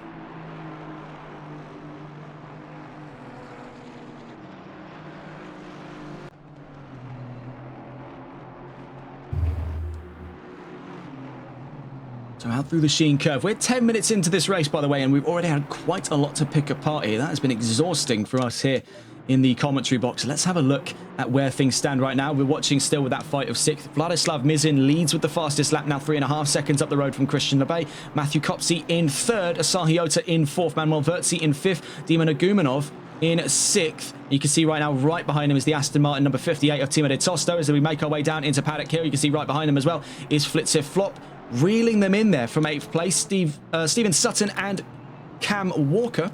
So out through the Sheen curve. We're 10 minutes into this race, by the way, and we've already had quite a lot to pick apart here. That has been exhausting for us here in the commentary box. Let's have a look at where things stand right now. We're watching still with that fight of 6th. Vladislav Mizin leads with the fastest lap, now 3.5 seconds up the road from Christian Lebay. Matthew Copsey in 3rd. Asahi Ota in 4th. Manuel Verzi in 5th. Dima Nagumonov in 6th. You can see right now, right behind him is the Aston Martin number 58 of Timo de Tosto. As we make our way down into Paddock Hill, you can see right behind them as well is Flitzer Flop, reeling them in there from 8th place. Stephen Sutton and Cam Walker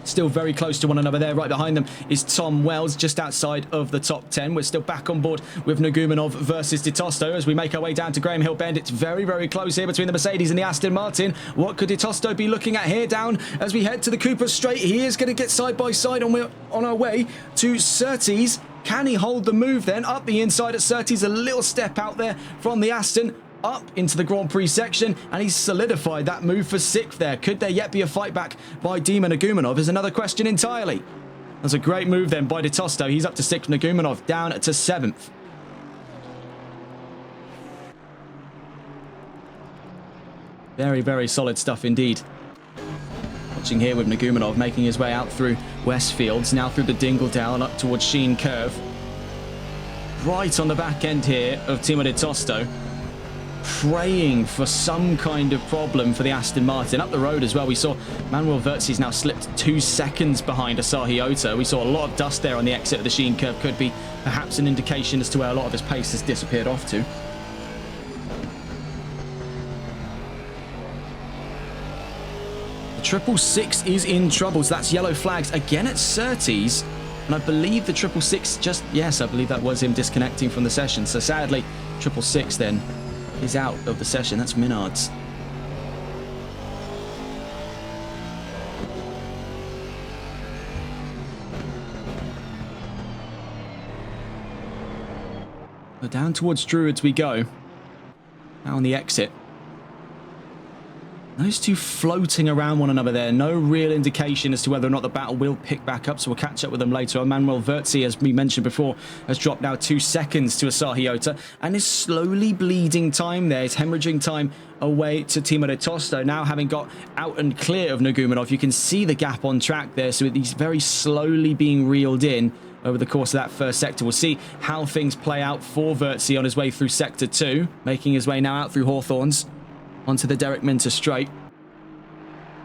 Still very close to one another there. Right behind them is Tom Wells, just outside of the top 10. We're still back on board with Nagumonov versus DeTosto as we make our way down to Graham Hill Bend. It's very, very close here between the Mercedes and the Aston Martin. What could DeTosto be looking at here down as we head to the Cooper Straight? He is going to get side by side on our way to Surtees. Can he hold the move then? Up the inside at Surtees, a little step out there from the Aston. Up into the Grand Prix section, and he's solidified that move for 6th there. Could there yet be a fight back by Dima Nagumonov is another question entirely. That's a great move then by DeTosto. He's up to 6th, Nagumonov down to 7th. Very, very solid stuff indeed. Watching here with Nagumonov making his way out through Westfields, now through the Dingledale and up towards Sheen Curve. Right on the back end here of Timo DeTosto. Praying for some kind of problem for the Aston Martin. Up the road as well, we saw Manuel Wirtzi's now slipped 2 seconds behind Asahi Ota. We saw a lot of dust there on the exit of the Sheen Curve. Could be perhaps an indication as to where a lot of his pace has disappeared off to. The 666 is in trouble, so that's yellow flags again at Surtees. And I believe the 666 just, yes, I believe that was him disconnecting from the session. So sadly, 666 then is out of the session. That's Minard's. So down towards Druids we go. Now on the exit. Those two floating around one another there. No real indication as to whether or not the battle will pick back up, so we'll catch up with them later on. Manuel Wirtzi, as we mentioned before, has dropped now 2 seconds to Asahi Ota and is slowly bleeding time there. He's hemorrhaging time away to Timo DeTosto. Now having got out and clear of Nagumonov, you can see the gap on track there, so he's very slowly being reeled in over the course of that first sector. We'll see how things play out for Wirtzi on his way through Sector 2, making his way now out through Hawthorns onto the Derek Minter Straight.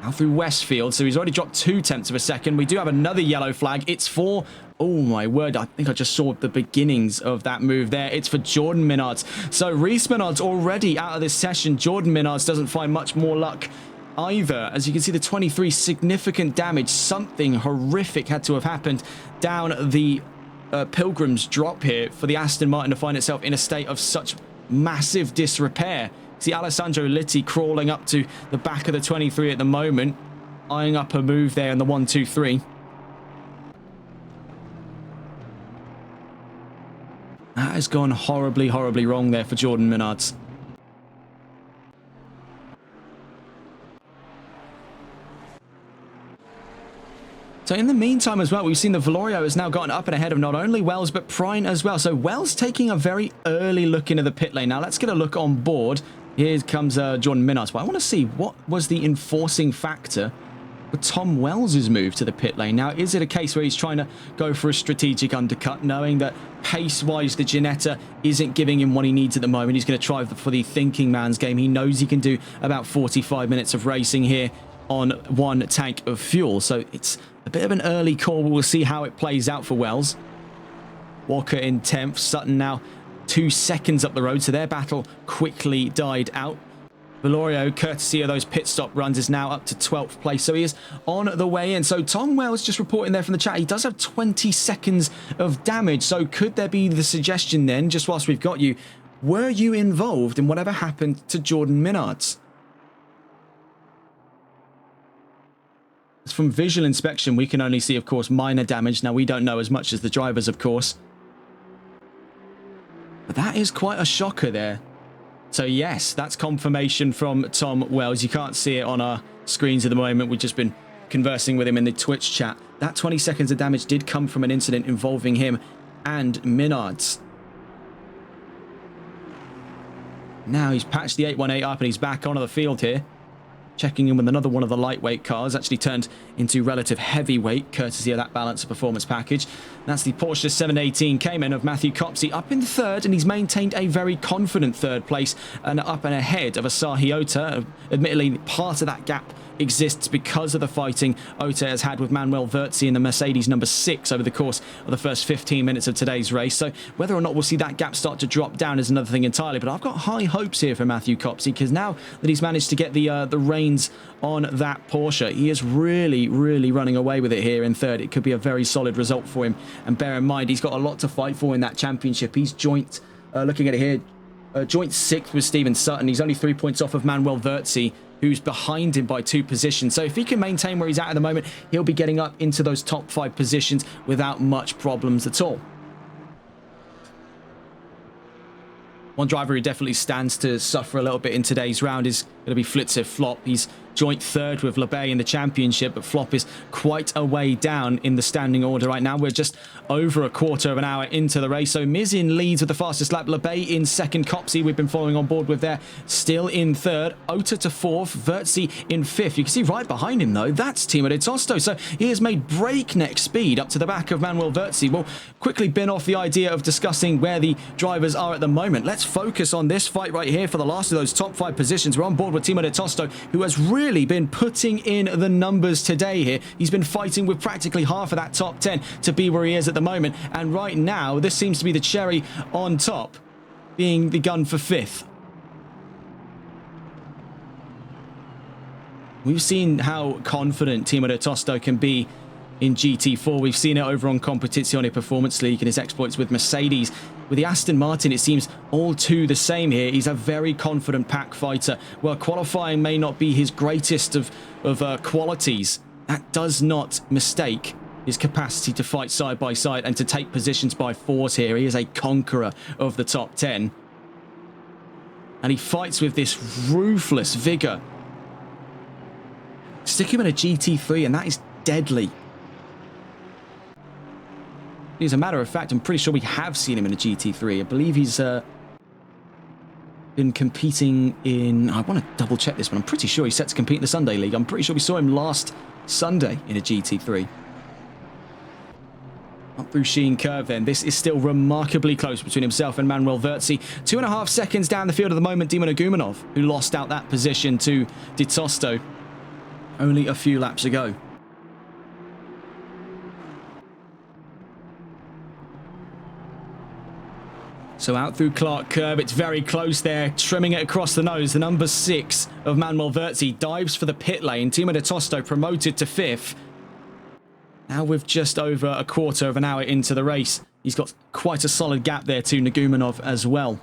Now through Westfield, so he's already dropped 2/10 of a second. We do have another yellow flag. It's for, oh my word, I think I just saw the beginnings of that move there. It's for Jordan Minards. So Reese Minards already out of this session. Jordan Minards doesn't find much more luck either. As you can see, the 23 significant damage. Something horrific had to have happened down the Pilgrim's drop here for the Aston Martin to find itself in a state of such massive disrepair. See Alessandro Litti crawling up to the back of the 23 at the moment, eyeing up a move there in the 1-2-3. That has gone horribly, horribly wrong there for Jordan Minards. So in the meantime as well, we've seen the Valorio has now gotten up and ahead of not only Wells, but Prine as well. So Wells taking a very early look into the pit lane. Now let's get a look on board. Here comes Jordan Minards. But I want to see what was the enforcing factor for Tom Wells' move to the pit lane. Now, is it a case where he's trying to go for a strategic undercut, knowing that pace-wise the Ginetta isn't giving him what he needs at the moment? He's going to try for the thinking man's game. He knows he can do about 45 minutes of racing here on 1 tank of fuel. So it's a bit of an early call. We'll see how it plays out for Wells. Walker in 10th. Sutton now 2 seconds up the road, so their battle quickly died out. Valorio, courtesy of those pit stop runs, is now up to 12th place, so he is on the way in. So Tom Wells just reporting there from the chat, he does have 20 seconds of damage. So could there be the suggestion then, just whilst we've got you, were you involved in whatever happened to Jordan Minards? From visual inspection, we can only see, of course, minor damage. Now, we don't know as much as the drivers, of course. But that is quite a shocker there. So, yes, that's confirmation from Tom Wells. You can't see it on our screens at the moment. We've just been conversing with him in the Twitch chat. That 20 seconds of damage did come from an incident involving him and Minards. Now he's patched the 818 up and he's back onto the field here. Checking in with another one of the lightweight cars, actually turned into relative heavyweight, courtesy of that balance of performance package. That's the Porsche 718 Cayman of Matthew Copsey, up in 3rd, and he's maintained a very confident 3rd place and up and ahead of Asahi Ota. Admittedly, part of that gap exists because of the fighting Ota has had with Manuel Verzi in the Mercedes number 6 over the course of the first 15 minutes of today's race. So whether or not we'll see that gap start to drop down is another thing entirely. But I've got high hopes here for Matthew Copsey, because now that he's managed to get the reins on that Porsche, he is really running away with it here in third. It could be a very solid result for him. And bear in mind, he's got a lot to fight for in that championship. He's joint, looking at it here, joint 6th with Steven Sutton. He's only 3 points off of Manuel Verzi, who's behind him by 2 positions. So if he can maintain where he's at the moment, he'll be getting up into those top 5 positions without much problems at all. One driver who definitely stands to suffer a little bit in today's round is going to be Flitzer Flop. He's joint 3rd with LeBay in the championship, but Flop is quite a way down in the standing order right now. We're just over a quarter of an hour into the race. So Mizin leads with the fastest lap. LeBay in 2nd. Copsey, we've been following on board with there, still in 3rd. Ota to 4th. Verzi in 5th. You can see right behind him, though, that's Timo de Tosto. So he has made breakneck speed up to the back of Manuel Verzi. We'll quickly bin off the idea of discussing where the drivers are at the moment. Let's focus on this fight right here for the last of those top 5 positions. We're on board with Timo de Tosto, who has really been putting in the numbers today here. He's been fighting with practically half of that top 10 to be where he is at the moment. And right now, this seems to be the cherry on top, being the gun for 5th. We've seen how confident Timo de Tosto can be in GT4. We've seen it over on Competizione Performance League and his exploits with Mercedes. With the Aston Martin, it seems all too the same here. He's a very confident pack fighter. Well, qualifying may not be his greatest of qualities. That does not mistake his capacity to fight side by side and to take positions by force here. He is a conqueror of the top 10. And he fights with this ruthless vigor. Stick him in a GT3 and that is deadly. As a matter of fact, I'm pretty sure we have seen him in a GT3. I believe he's been competing in... I want to double check this, but I'm pretty sure he's set to compete in the Sunday League. I'm pretty sure we saw him last Sunday in a GT3. Up through Sheen Curve then. This is still remarkably close between himself and Manuel Verzi. 2.5 seconds down the field at the moment, Dima Nagumonov, who lost out that position to De Tosto only a few laps ago. So out through Clark Curb, it's very close there, trimming it across the nose. The number 6 of Manuel Verzi dives for the pit lane. Timo de Tosto promoted to 5th. Now with just over a quarter of an hour into the race, he's got quite a solid gap there to Nagumonov as well.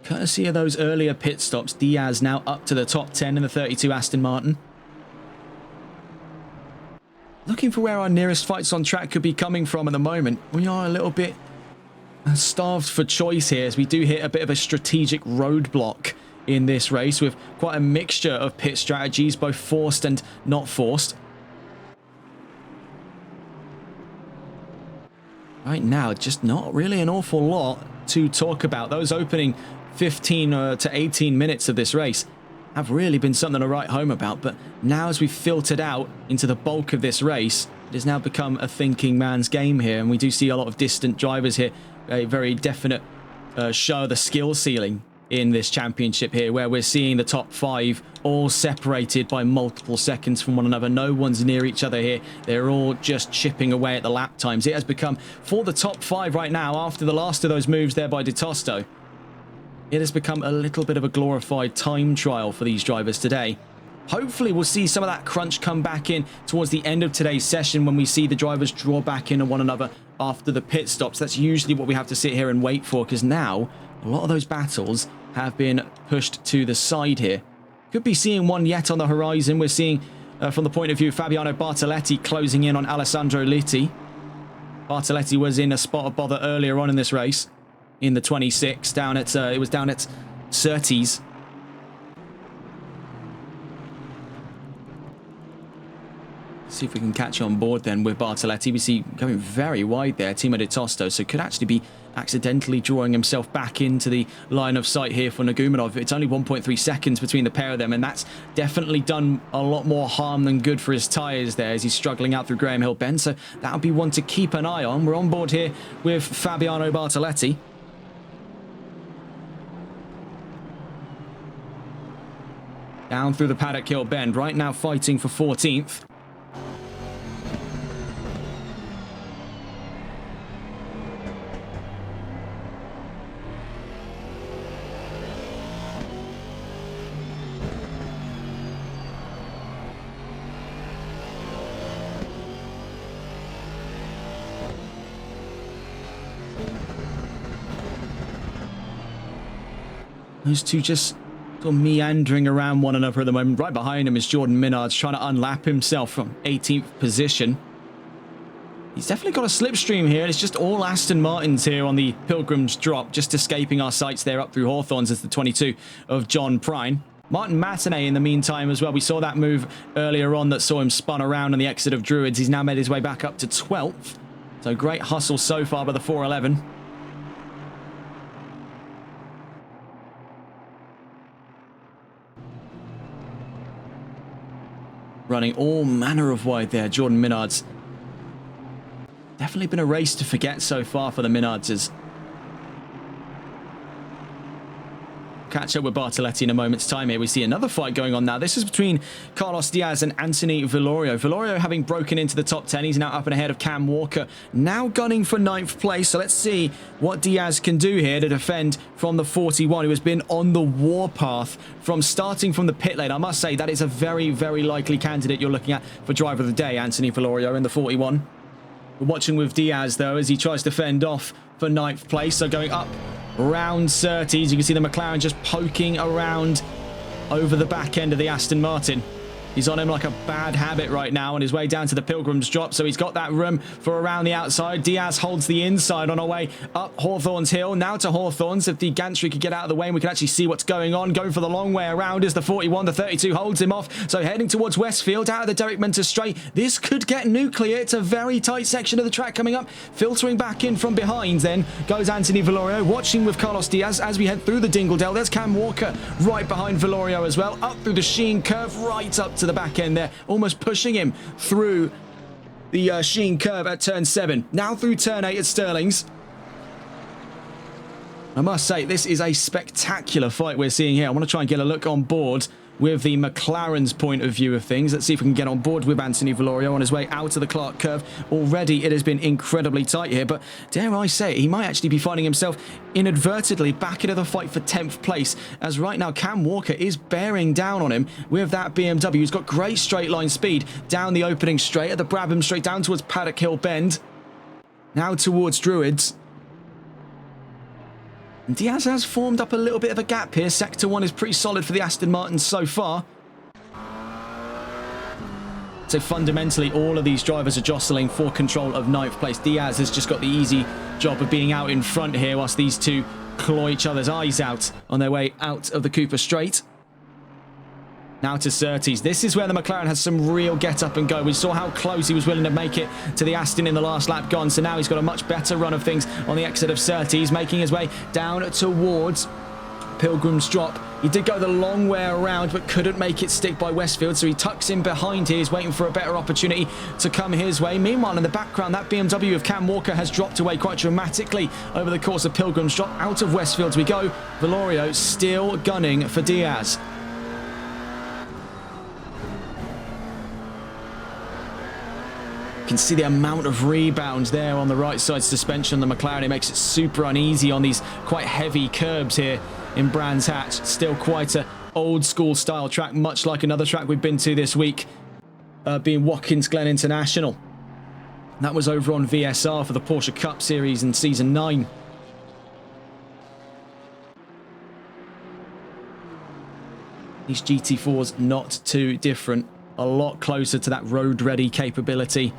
Courtesy of those earlier pit stops, Diaz now up to the top 10 in the 32 Aston Martin. Looking for where our nearest fights on track could be coming from at the moment. We are a little bit starved for choice here, as we do hit a bit of a strategic roadblock in this race with quite a mixture of pit strategies, both forced and not forced. Right now, just not really an awful lot to talk about. Those opening 15 to 18 minutes of this race have really been something to write home about, but now as we've filtered out into the bulk of this race, it has now become a thinking man's game here, and we do see a lot of distant drivers here. A very definite show of the skill ceiling in this championship here, where we're seeing the top 5 all separated by multiple seconds from one another. No one's near each other here. They're all just chipping away at the lap times. It has become, for the top 5 right now, after the last of those moves there by De Tosto, it has become a little bit of a glorified time trial for these drivers today. Hopefully we'll see some of that crunch come back in towards the end of today's session when we see the drivers draw back in on one another after the pit stops. That's usually what we have to sit here and wait for, because now a lot of those battles have been pushed to the side here. Could be seeing one yet on the horizon. We're seeing, from the point of view, Fabiano Bartoletti closing in on Alessandro Litti. Bartoletti was in a spot of bother earlier on in this race, in the 26, down at it was down at Surtees. See if we can catch on board then with Bartoletti. We see going very wide there, Timo de Tosto, so could actually be accidentally drawing himself back into the line of sight here for Nagumonov. It's only 1.3 seconds between the pair of them, and that's definitely done a lot more harm than good for his tyres there as he's struggling out through Graham Hill Bend, so that'll be one to keep an eye on. We're on board here with Fabiano Bartoletti. Down through the paddock hill bend. Right now fighting for 14th. Those two just sort of meandering around one another at the moment. Right behind him is Jordan Minards trying to unlap himself from 18th position. He's definitely got a slipstream here. It's just all Aston Martins here on the Pilgrim's Drop, just escaping our sights there up through Hawthorns as the 22 of John Prine. Martin Matinee in the meantime as well. We saw that move earlier on that saw him spun around on the exit of Druids. He's now made his way back up to 12th. So great hustle so far by the 411. Running all manner of wide there, Jordan Minards. Definitely been a race to forget so far for the Minardses. Catch up with Bartoletti in a moment's time here. We see another fight going on now. This is between Carlos Diaz and Anthony Villorio. Villorio having broken into the top 10. He's now up and ahead of Cam Walker. Now gunning for 9th place. So let's see what Diaz can do here to defend from the 41, who has been on the warpath from starting from the pit lane. I must say that is a very, very likely candidate you're looking at for driver of the day, Anthony Villorio in the 41. We're watching with Diaz, though, as he tries to fend off for 9th place. So going up round 30s, you can see the McLaren just poking around over the back end of the Aston Martin. He's on him like a bad habit right now on his way down to the Pilgrim's Drop, so he's got that room for around the outside. Diaz holds the inside on our way up Hawthorns Hill. Now to Hawthorns. If the gantry could get out of the way and we can actually see what's going on. Going for the long way around is the 41. The 32 holds him off. So heading towards Westfield, out of the Derek Minter straight. This could get nuclear. It's a very tight section of the track coming up. Filtering back in from behind then goes Anthony Villorio, watching with Carlos Diaz as we head through the Dingle-Dell. There's Cam Walker right behind Villorio as well. Up through the Sheen curve, right up to the back end there, almost pushing him through the Sheen curve at turn 7. Now through turn 8 at Stirling's. I must say, this is a spectacular fight we're seeing here. I want to try and get a look on board with the McLaren's point of view of things. Let's see if we can get on board with Anthony Villorio on his way out of the Clark curve. Already it has been incredibly tight here, but dare I say, he might actually be finding himself inadvertently back into the fight for 10th place, as right now Cam Walker is bearing down on him with that BMW. He's got great straight line speed down the opening straight at the Brabham straight down towards Paddock Hill Bend. Now towards Druids. And Diaz has formed up a little bit of a gap here. Sector 1 is pretty solid for the Aston Martin so far. So fundamentally, all of these drivers are jostling for control of 9th place. Diaz has just got the easy job of being out in front here whilst these two claw each other's eyes out on their way out of the Cooper Straight. Now to Surtees. This is where the McLaren has some real get up and go. We saw how close he was willing to make it to the Aston in the last lap gone. So now he's got a much better run of things on the exit of Surtees, making his way down towards Pilgrim's Drop. He did go the long way around, but couldn't make it stick by Westfield, so he tucks in behind here. He's waiting for a better opportunity to come his way. Meanwhile, in the background, that BMW of Cam Walker has dropped away quite dramatically over the course of Pilgrim's Drop. Out of Westfield we go. Villorio still gunning for Diaz. You can see the amount of rebounds there on the right side suspension on the McLaren. It makes it super uneasy on these quite heavy curbs here in Brands Hatch. Still quite a old school style track, much like another track we've been to this week, being Watkins Glen International. That was over on VSR for the Porsche Cup Series in Season 9. These GT4s not too different. A lot closer to that road-ready capability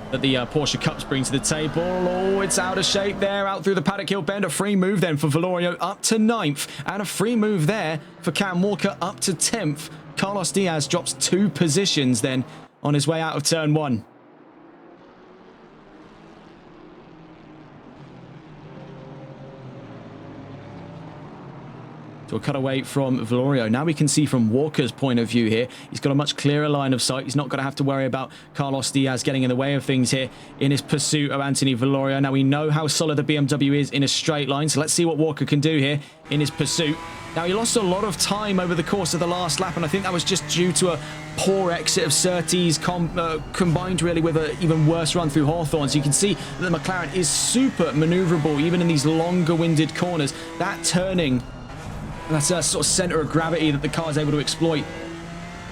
that the Porsche Cups bring to the table. Oh, it's out of shape there, out through the Paddock Hill Bend. A free move then for Villorio up to 9th, and a free move there for Cam Walker up to 10th. Carlos Diaz drops 2 positions then on his way out of turn 1. So a cutaway from Villorio. Now we can see from Walker's point of view here. He's got a much clearer line of sight. He's not going to have to worry about Carlos Diaz getting in the way of things here in his pursuit of Anthony Villorio. Now we know how solid the BMW is in a straight line. So let's see what Walker can do here in his pursuit. Now, he lost a lot of time over the course of the last lap, and I think that was just due to a poor exit of Surtees combined really with an even worse run through Hawthorne. So you can see that the McLaren is super maneuverable, even in these longer-winded corners. That turning, that's a sort of center of gravity that the car is able to exploit.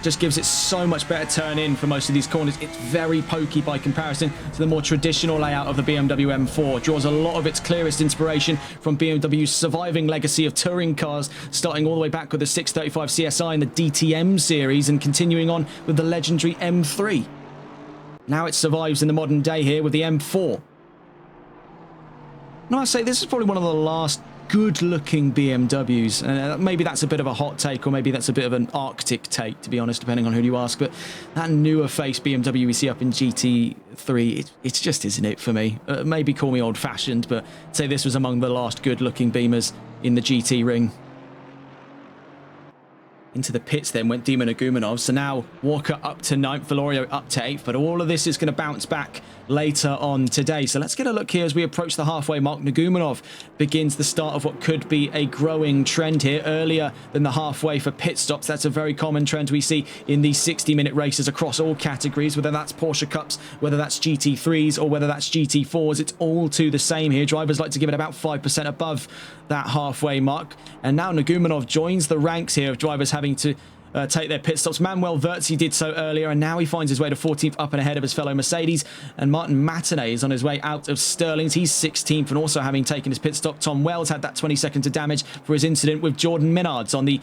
Just gives it so much better turn in for most of these corners. It's very pokey by comparison to the more traditional layout of the BMW M4. Draws a lot of its clearest inspiration from BMW's surviving legacy of touring cars, starting all the way back with the 635 CSI and the DTM series and continuing on with the legendary M3. Now it survives in the modern day here with the M4. Now I say this is probably one of the last good-looking BMWs. Maybe that's a bit of a hot take, or maybe that's a bit of an Arctic take, to be honest, depending on who you ask. But that newer face BMW we see up in GT3, it just isn't it for me. Maybe call me old-fashioned, but I'd say this was among the last good-looking Beamers in the GT ring. Into the pits then went Dima Nagumonov. So now Walker up to 9th, Valorio up to 8th. But all of this is going to bounce back later on today. So let's get a look here as we approach the halfway mark. Nagumonov begins the start of what could be a growing trend here, earlier than the halfway for pit stops. That's a very common trend we see in these 60-minute races across all categories, whether that's Porsche Cups, whether that's GT3s, or whether that's GT4s. It's all to the same here. Drivers like to give it about 5% above that halfway mark. And now Nagumonov joins the ranks here of drivers having to take their pit stops. Manuel Verzi did so earlier, and now he finds his way to 14th, up and ahead of his fellow Mercedes. And Martin Matinee is on his way out of Sterling's. He's 16th, and also having taken his pit stop. Tom Wells had that 20 seconds of damage for his incident with Jordan Minards on the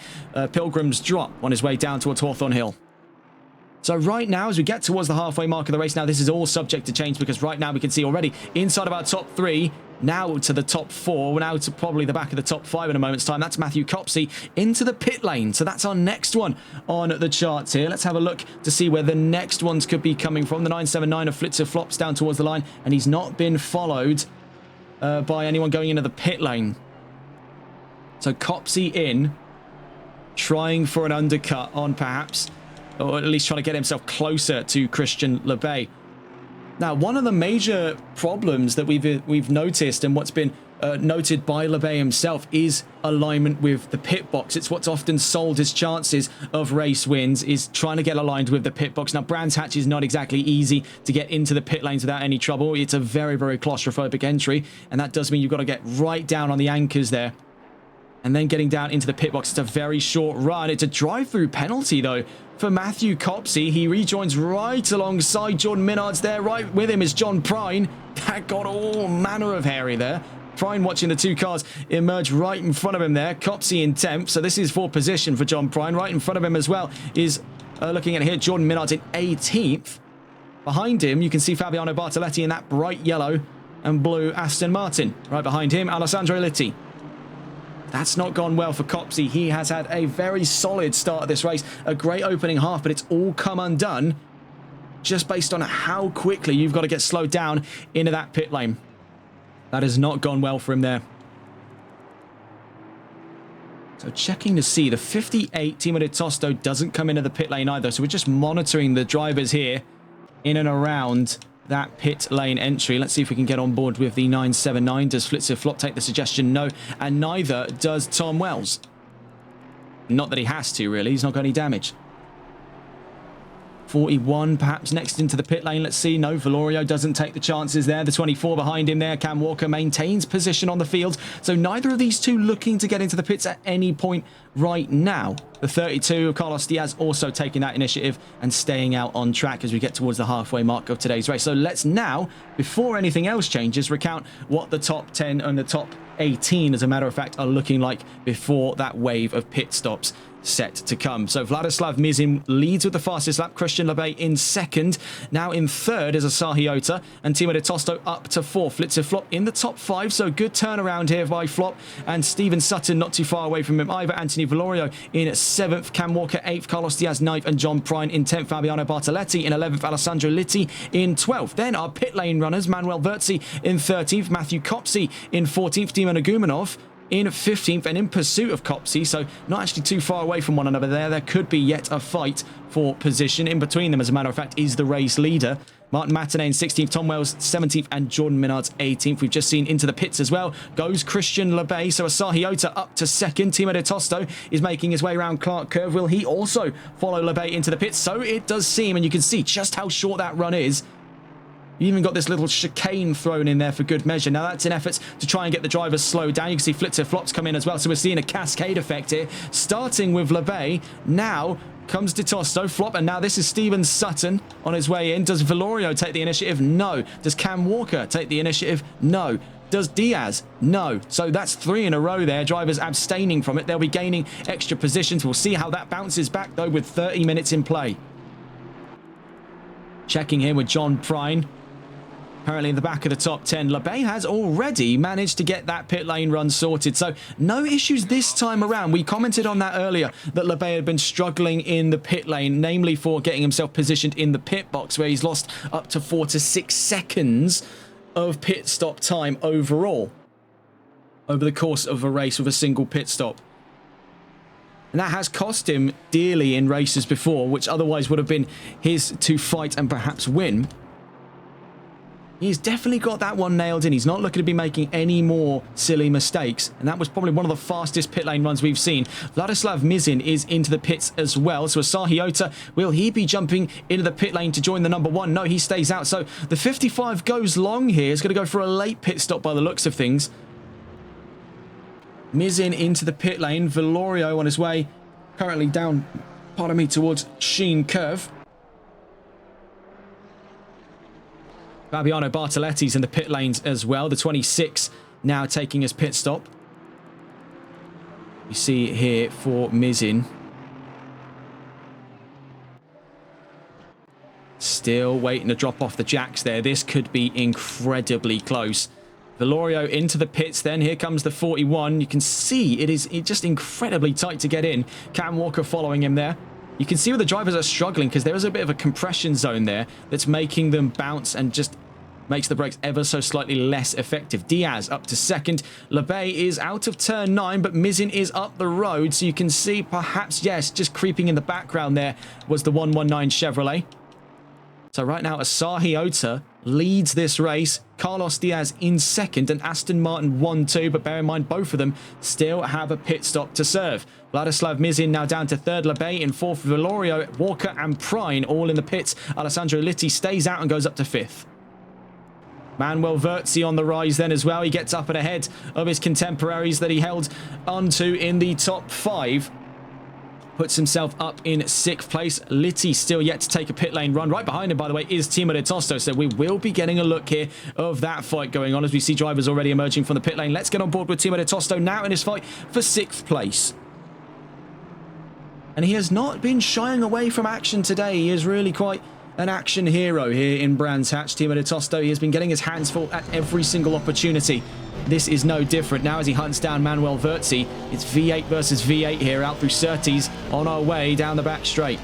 Pilgrim's Drop on his way down towards Hawthorne Hill. So right now, as we get towards the halfway mark of the race, now this is all subject to change, because right now we can see already inside of our top 3, now to the top 4, now to probably the back of the top 5 in a moment's time. That's Matthew Copsey into the pit lane. So that's our next one on the charts here. Let's have a look to see where the next ones could be coming from. The 979 of Flitzer flops down towards the line, and he's not been followed by anyone going into the pit lane. So Copsey in, trying for an undercut on perhaps, or at least trying to get himself closer to Christian Lebay. Now, one of the major problems that we've noticed, and what's been noted by Lebay himself, is alignment with the pit box. It's what's often sold his chances of race wins, is trying to get aligned with the pit box. Now, Brands Hatch is not exactly easy to get into the pit lanes without any trouble. It's a very, very claustrophobic entry, and that does mean you've got to get right down on the anchors there. And then getting down into the pit box. It's a very short run. It's a drive-through penalty, though, for Matthew Copsey. He rejoins right alongside Jordan Minards there. Right with him is John Prine. That got all manner of hairy there. Prine watching the two cars emerge right in front of him there. Copsey in 10th. So this is for position for John Prine. Right in front of him as well is, looking at here, Jordan Minards in 18th. Behind him, you can see Fabiano Bartoletti in that bright yellow and blue Aston Martin. Right behind him, Alessandro Litti. That's not gone well for Copsey. He has had a very solid start of this race. A great opening half, but it's all come undone just based on how quickly you've got to get slowed down into that pit lane. That has not gone well for him there. So checking to see, the 58 Timo de Tosto doesn't come into the pit lane either. So we're just monitoring the drivers here in and around that pit lane entry. Let's see if we can get on board with the 979. Does Flitzer Flop take the suggestion? No. And neither does Tom Wells. Not that he has to, really. He's not got any damage. 41 perhaps next into the pit lane. Let's see. No, Valorio doesn't take the chances there. The 24 behind him there, Cam Walker, maintains position on the field. So neither of these two looking to get into the pits at any point right now. The 32 of Carlos Diaz also taking that initiative and staying out on track as we get towards the halfway mark of today's race. So let's now, before anything else changes, recount what the top 10 and the top 18, as a matter of fact, are looking like before that wave of pit stops set to come. So Vladislav Mizin leads with the fastest lap. Christian Lebay in second. Now in third is Asahi Ota, and Timo de Tosto up to fourth. Flitzer Flop in the top 5, so good turnaround here by Flop, and Stephen Sutton not too far away from him either. Anthony Valorio in 7th, Cam Walker 8th, Carlos Diaz 9th, and John Prine in 10th. Fabiano Bartoletti in 11th, Alessandro Litti in 12th. Then our pit lane runners, Manuel Verzi in 13th, Matthew Copsey in 14th, Dima Nagumonov in 15th, and in pursuit of Copsey, so not actually too far away from one another there. There could be yet a fight for position. In between them, as a matter of fact, is the race leader. Martin Matinee in 16th, Tom Wells 17th, and Jordan Minard's 18th. We've just seen into the pits as well. Goes Christian Lebay. So Asahi Ota up to second. Timo de Tosto is making his way around Clark Curve. Will he also follow Lebay into the pits? So it does seem, and you can see just how short that run is. You even got this little chicane thrown in there for good measure. Now, that's in efforts to try and get the drivers slowed down. You can see Flitzer Flops come in as well. So we're seeing a cascade effect here. Starting with Lebay. Now comes De Tosto, Flop, and now this is Steven Sutton on his way in. Does Valorio take the initiative? No. Does Cam Walker take the initiative? No. Does Diaz? No. So that's 3 in a row there. Drivers abstaining from it. They'll be gaining extra positions. We'll see how that bounces back, though, with 30 minutes in play. Checking here with John Prine. Apparently in the back of the top 10. Lebay has already managed to get that pit lane run sorted. So no issues this time around. We commented on that earlier, that Lebay had been struggling in the pit lane, namely for getting himself positioned in the pit box, where he's lost up to 4 to 6 seconds of pit stop time overall over the course of a race with a single pit stop. And that has cost him dearly in races before, which otherwise would have been his to fight and perhaps win. He's definitely got that one nailed in. He's not looking to be making any more silly mistakes. And that was probably one of the fastest pit lane runs we've seen. Vladislav Mizin is into the pits as well. So Asahi Ota, will he be jumping into the pit lane to join the number 1? No, he stays out. So the 55 goes long here. It's going to go for a late pit stop by the looks of things. Mizin into the pit lane. Valorio on his way. Currently down, pardon me, towards Sheen Curve. Fabiano Bartoletti's in the pit lanes as well. The 26 now taking his pit stop. You see here for Mizin. Still waiting to drop off the jacks there. This could be incredibly close. Valorio into the pits then. Here comes the 41. You can see it's just incredibly tight to get in. Cam Walker following him there. You can see where the drivers are struggling because there is a bit of a compression zone there that's making them bounce and just makes the brakes ever so slightly less effective. Diaz up to second. Lebay is out of turn 9, but Mizin is up the road. So you can see perhaps, yes, just creeping in the background there was the 119 Chevrolet. So right now, Asahi Ota leads this race. Carlos Diaz in second and Aston Martin 1-2. But bear in mind, both of them still have a pit stop to serve. Vladislav Mizin now down to third. Lebay in fourth. Valorio, Walker and Prine all in the pits. Alessandro Litti stays out and goes up to fifth. Manuel Verzi on the rise then as well. He gets up and ahead of his contemporaries that he held onto in the top 5. Puts himself up in 6th place. Litti still yet to take a pit lane run. Right behind him, by the way, is Timo de Tosto. So we will be getting a look here of that fight going on as we see drivers already emerging from the pit lane. Let's get on board with Timo de Tosto now in his fight for 6th place. And he has not been shying away from action today. He is really quite an action hero here in Brands Hatch. Timo de Tosto, he has been getting his hands full at every single opportunity. This is no different. Now as he hunts down Manuel Verzi, it's V8 versus V8 here out through Surtees on our way down the back straight.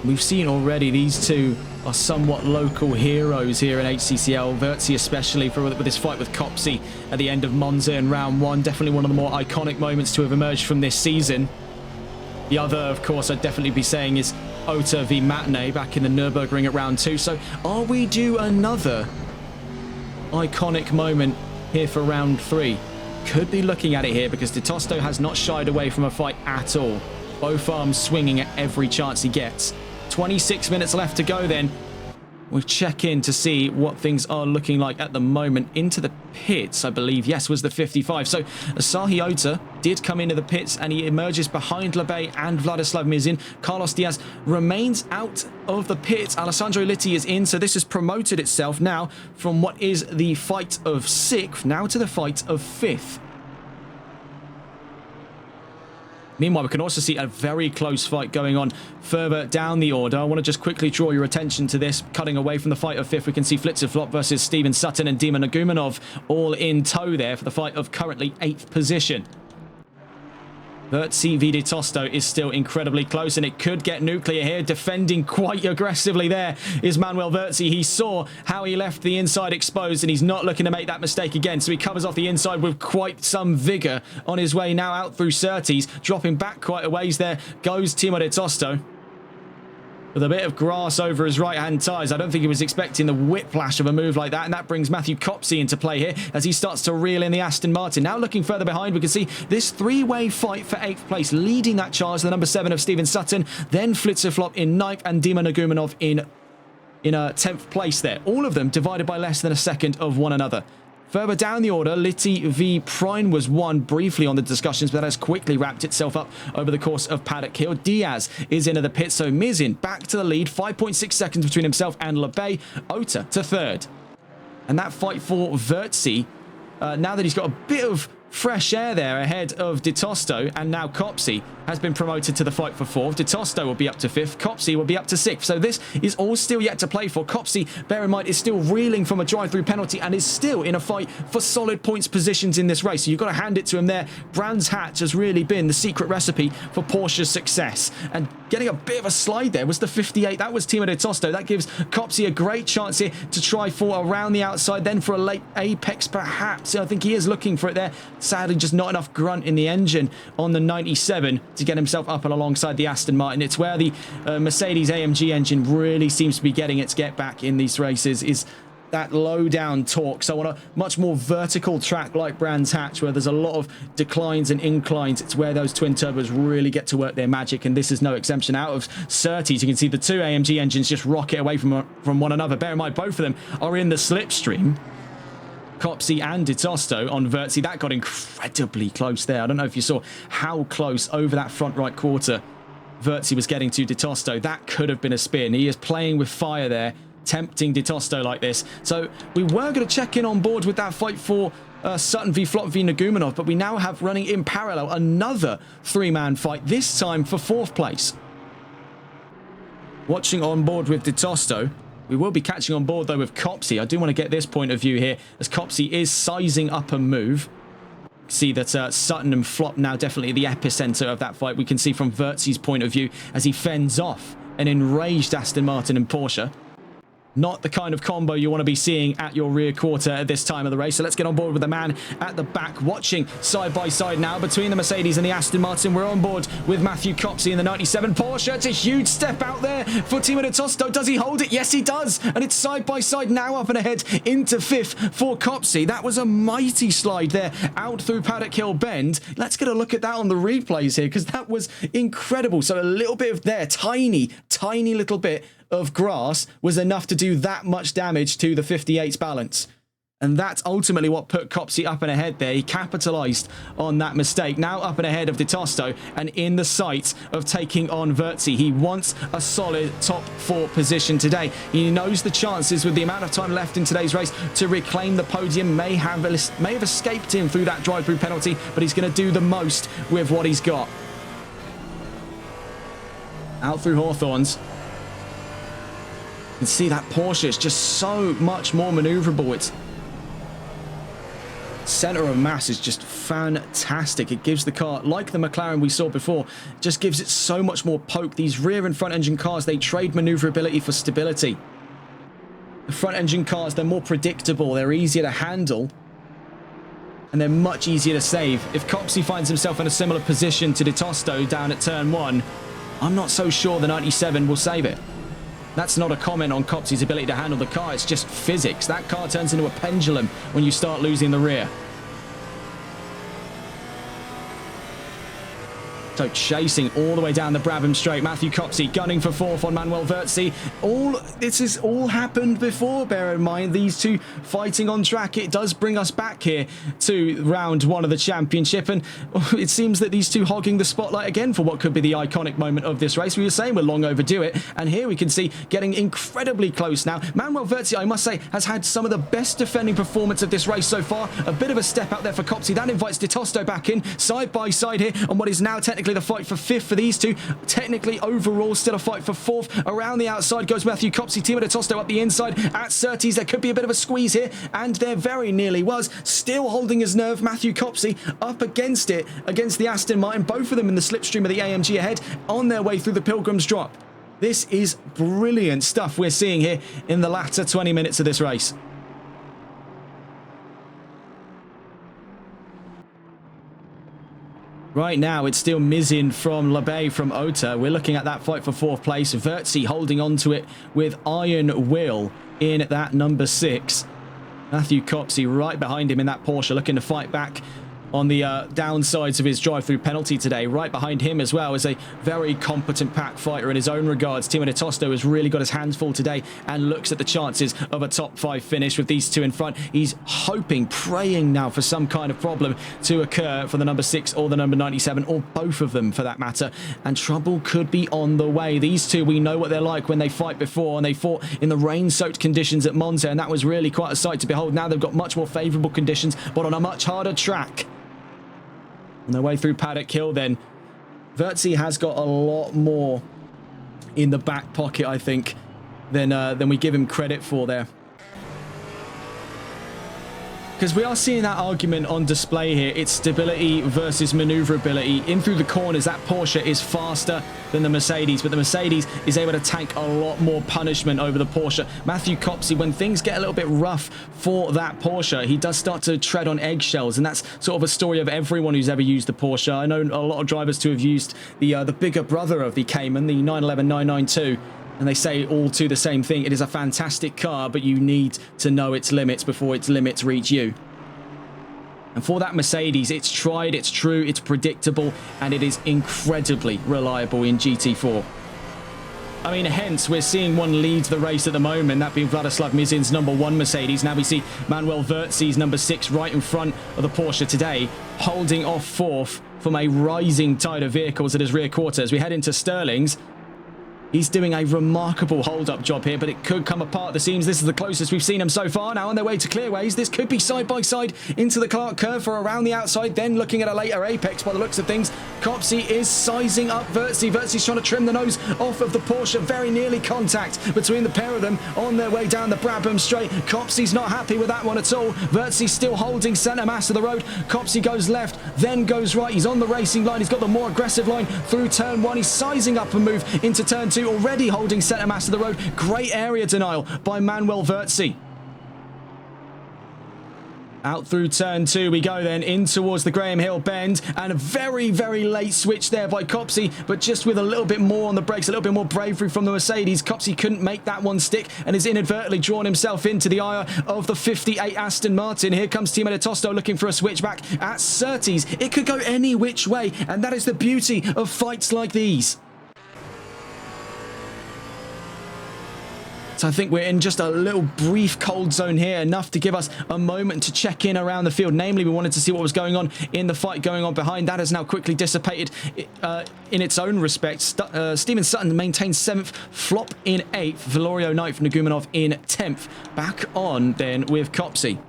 We've seen already these two are somewhat local heroes here in HCCL. Verzi especially with his fight with Copsey at the end of Monza in round 1. Definitely one of the more iconic moments to have emerged from this season. The other, of course, I'd definitely be saying is Ota v Matinee back in the Nürburgring at round 2. So are we due another iconic moment here for round 3? Could be looking at it here because De Tosto has not shied away from a fight at all. Both arms swinging at every chance he gets. 26 minutes left to go then. We'll check in to see what things are looking like at the moment. Into the pits, I believe, yes, was the 55. So Asahi Ota did come into the pits and he emerges behind Lebay and Vladislav Mizin. Carlos Diaz remains out of the pits. Alessandro Litti is in, so this has promoted itself now from what is the fight of 6th now to the fight of 5th. Meanwhile, we can also see a very close fight going on further down the order. I want to just quickly draw your attention to this. Cutting away from the fight of 5th, we can see Flitzer Flop versus Steven Sutton and Dima Nagumanov all in tow there for the fight of currently 8th position. Vertzi v Tosto is still incredibly close, and it could get nuclear here. Defending quite aggressively there is Manuel Vertzi. He saw how he left the inside exposed, and he's not looking to make that mistake again. So he covers off the inside with quite some vigor on his way now out through Surtees. Dropping back quite a ways there goes Timo de Tosto, with a bit of grass over his right-hand tyres. I don't think he was expecting the whiplash of a move like that, and that brings Matthew Copsey into play here as he starts to reel in the Aston Martin. Now looking further behind, we can see this three-way fight for 8th place. Leading that charge, the number 7 of Steven Sutton, then Flitzerflop in 9th, and Dima Nagumanov in 10th place there. All of them divided by less than a second of one another. Further down the order, Litti v Prine was one briefly on the discussions, but that has quickly wrapped itself up over the course of Paddock Hill. Diaz is into the pit, so Mizin back to the lead. 5.6 seconds between himself and LeBay. Ota to 3rd. And that fight for Vertzi, now that he's got a bit of fresh air there ahead of De Tosto, and now Copsey has been promoted to the fight for 4th. De Tosto will be up to 5th. Copsey will be up to 6th. So this is all still yet to play for. Copsey, bear in mind, is still reeling from a drive-through penalty and is still in a fight for solid points positions in this race. So you've got to hand it to him there. Brands Hatch has really been the secret recipe for Porsche's success. And getting a bit of a slide there was the 58. That was Timo de Tosto. That gives Copsey a great chance here to try for around the outside, then for a late apex perhaps. I think he is looking for it there. Sadly, just not enough grunt in the engine on the 97 to get himself up and alongside the Aston Martin. It's where the Mercedes AMG engine really seems to be getting its get back in these races, is that low down torque. So on a much more vertical track like Brands Hatch, where there's a lot of declines and inclines, it's where those twin turbos really get to work their magic, and this is no exception. Out of Surtees, you can see the two AMG engines just rocket away from one another. Bear in mind, both of them are in the slipstream. Copsey and De Tosto on Vertzi. That got incredibly close there. I don't know if you saw how close over that front right quarter Vertzi was getting to De Tosto. That could have been a spin. He is playing with fire there, tempting De Tosto like this. So we were going to check in on board with that fight for Sutton v Flop v Nagumanov, but we now have running in parallel another three-man fight, this time for 4th place. Watching on board with De Tosto. We will be catching on board, though, with Copsey. I do want to get this point of view here, as Copsey is sizing up a move. See that Sutton and Flop now definitely the epicenter of that fight. We can see from Vertzi's point of view as he fends off an enraged Aston Martin and Porsche. Not the kind of combo you want to be seeing at your rear quarter at this time of the race. So let's get on board with the man at the back, watching side by side now between the Mercedes and the Aston Martin. We're on board with Matthew Copsey in the 97 Porsche. It's a huge step out there for Timo de Tosto. Does he hold it? Yes, he does. And it's side by side now, up and ahead into 5th for Copsey. That was a mighty slide there out through Paddock Hill Bend. Let's get a look at that on the replays here, because that was incredible. So a little bit of there, tiny little bit of grass was enough to do that much damage to the 58's balance. And that's ultimately what put Copsey up and ahead there. He capitalised on that mistake. Now up and ahead of De Tosto and in the sights of taking on Vertzi. He wants a solid top 4 position today. He knows the chances with the amount of time left in today's race to reclaim the podium may have escaped him through that drive-through penalty, but he's going to do the most with what he's got. Out through Hawthorns. You can see that Porsche is just so much more maneuverable. Its center of mass is just fantastic. It gives the car, like the McLaren we saw before, just gives it so much more poke. These rear and front engine cars, they trade maneuverability for stability. The front engine cars, they're more predictable, they're easier to handle, and they're much easier to save. If Copsey finds himself in a similar position to De Tosto down at turn 1, I'm not so sure the 97 will save it. That's not a comment on Copsey's ability to handle the car. It's just physics. That car turns into a pendulum when you start losing the rear. So chasing all the way down the Brabham Straight. Matthew Copsey gunning for 4th on Manuel Vertzi. This has all happened before, bear in mind. These two fighting on track. It does bring us back here to round 1 of the championship. And it seems that these two hogging the spotlight again for what could be the iconic moment of this race. We were saying we're long overdue it. And here we can see getting incredibly close now. Manuel Vertzi, I must say, has had some of the best defending performance of this race so far. A bit of a step out there for Copsey. That invites De Tosto back in, side by side here on what is now technically technically the fight for 5th for these two. Technically, overall, still a fight for 4th. Around the outside goes Matthew Copsey. Timo de Tosto up the inside at Surtees. There could be a bit of a squeeze here, and there very nearly was. Still holding his nerve, Matthew Copsey up against it, against the Aston Martin. Both of them in the slipstream of the AMG ahead, on their way through the Pilgrim's Drop. This is brilliant stuff we're seeing here in the latter 20 minutes of this race. Right now, it's still Mizin from Labay from Ota. We're looking at that fight for 4th place. Vertzi holding on to it with iron will in that number 6. Matthew Copsey right behind him in that Porsche, looking to fight back on the downsides of his drive-through penalty today. Right behind him as well is a very competent pack fighter in his own regards. Timo de Tosto has really got his hands full today and looks at the chances of a top 5 finish with these two in front. He's hoping, praying now for some kind of problem to occur for the number 6 or the number 97, or both of them for that matter, and trouble could be on the way. These two, we know what they're like when they fight before, and they fought in the rain-soaked conditions at Monza, and that was really quite a sight to behold. Now they've got much more favourable conditions, but on a much harder track. On their way through Paddock Hill then, Vertzi has got a lot more in the back pocket, I think, than we give him credit for there. Because we are seeing that argument on display here. It's stability versus maneuverability. In through the corners, that Porsche is faster than the Mercedes, but the Mercedes is able to tank a lot more punishment over the Porsche. Matthew Copsey, when things get a little bit rough for that Porsche, he does start to tread on eggshells, and that's sort of a story of everyone who's ever used the Porsche. I know a lot of drivers to have used the bigger brother of the Cayman, the 911 992. And they say all to the same thing. It is a fantastic car, but you need to know its limits before its limits reach you. And for that Mercedes, it's tried, it's true, it's predictable, and it is incredibly reliable in GT4. I mean, hence, we're seeing one lead the race at the moment, that being Vladislav Mizin's number 1 Mercedes. Now we see Manuel Vertzi's number 6 right in front of the Porsche today, holding off 4th from a rising tide of vehicles at his rear quarter. As we head into Sterling's, he's doing a remarkable hold-up job here, but it could come apart at the seams. This is the closest we've seen him so far. Now on their way to clearways, this could be side-by-side into the Clark curve for around the outside, then looking at a later apex by the looks of things. Copsey is sizing up Vertzi. Vertzi's trying to trim the nose off of the Porsche. Very nearly contact between the pair of them on their way down the Brabham straight. Copsey's not happy with that one at all. Vertzi still holding centre mass of the road. Copsey goes left, then goes right. He's on the racing line. He's got the more aggressive line through turn 1. He's sizing up a move into turn 2. Already holding centre mass of the road. Great area denial by Manuel Vertzi. Out through turn 2 we go then, in towards the Graham Hill bend, and a very, very late switch there by Copsey, but just with a little bit more on the brakes, a little bit more bravery from the Mercedes. Copsey couldn't make that one stick and has inadvertently drawn himself into the ire of the 58 Aston Martin. Here comes Timo de Tosto looking for a switchback at Surtees. It could go any which way, and that is the beauty of fights like these. So I think we're in just a little brief cold zone here, enough to give us a moment to check in around the field. Namely, we wanted to see what was going on in the fight going on behind. That has now quickly dissipated in its own respect. Steven Sutton maintains 7th, Flop in 8th, Valorio 9th, Nagumanov in 10th. Back on then with Copsey.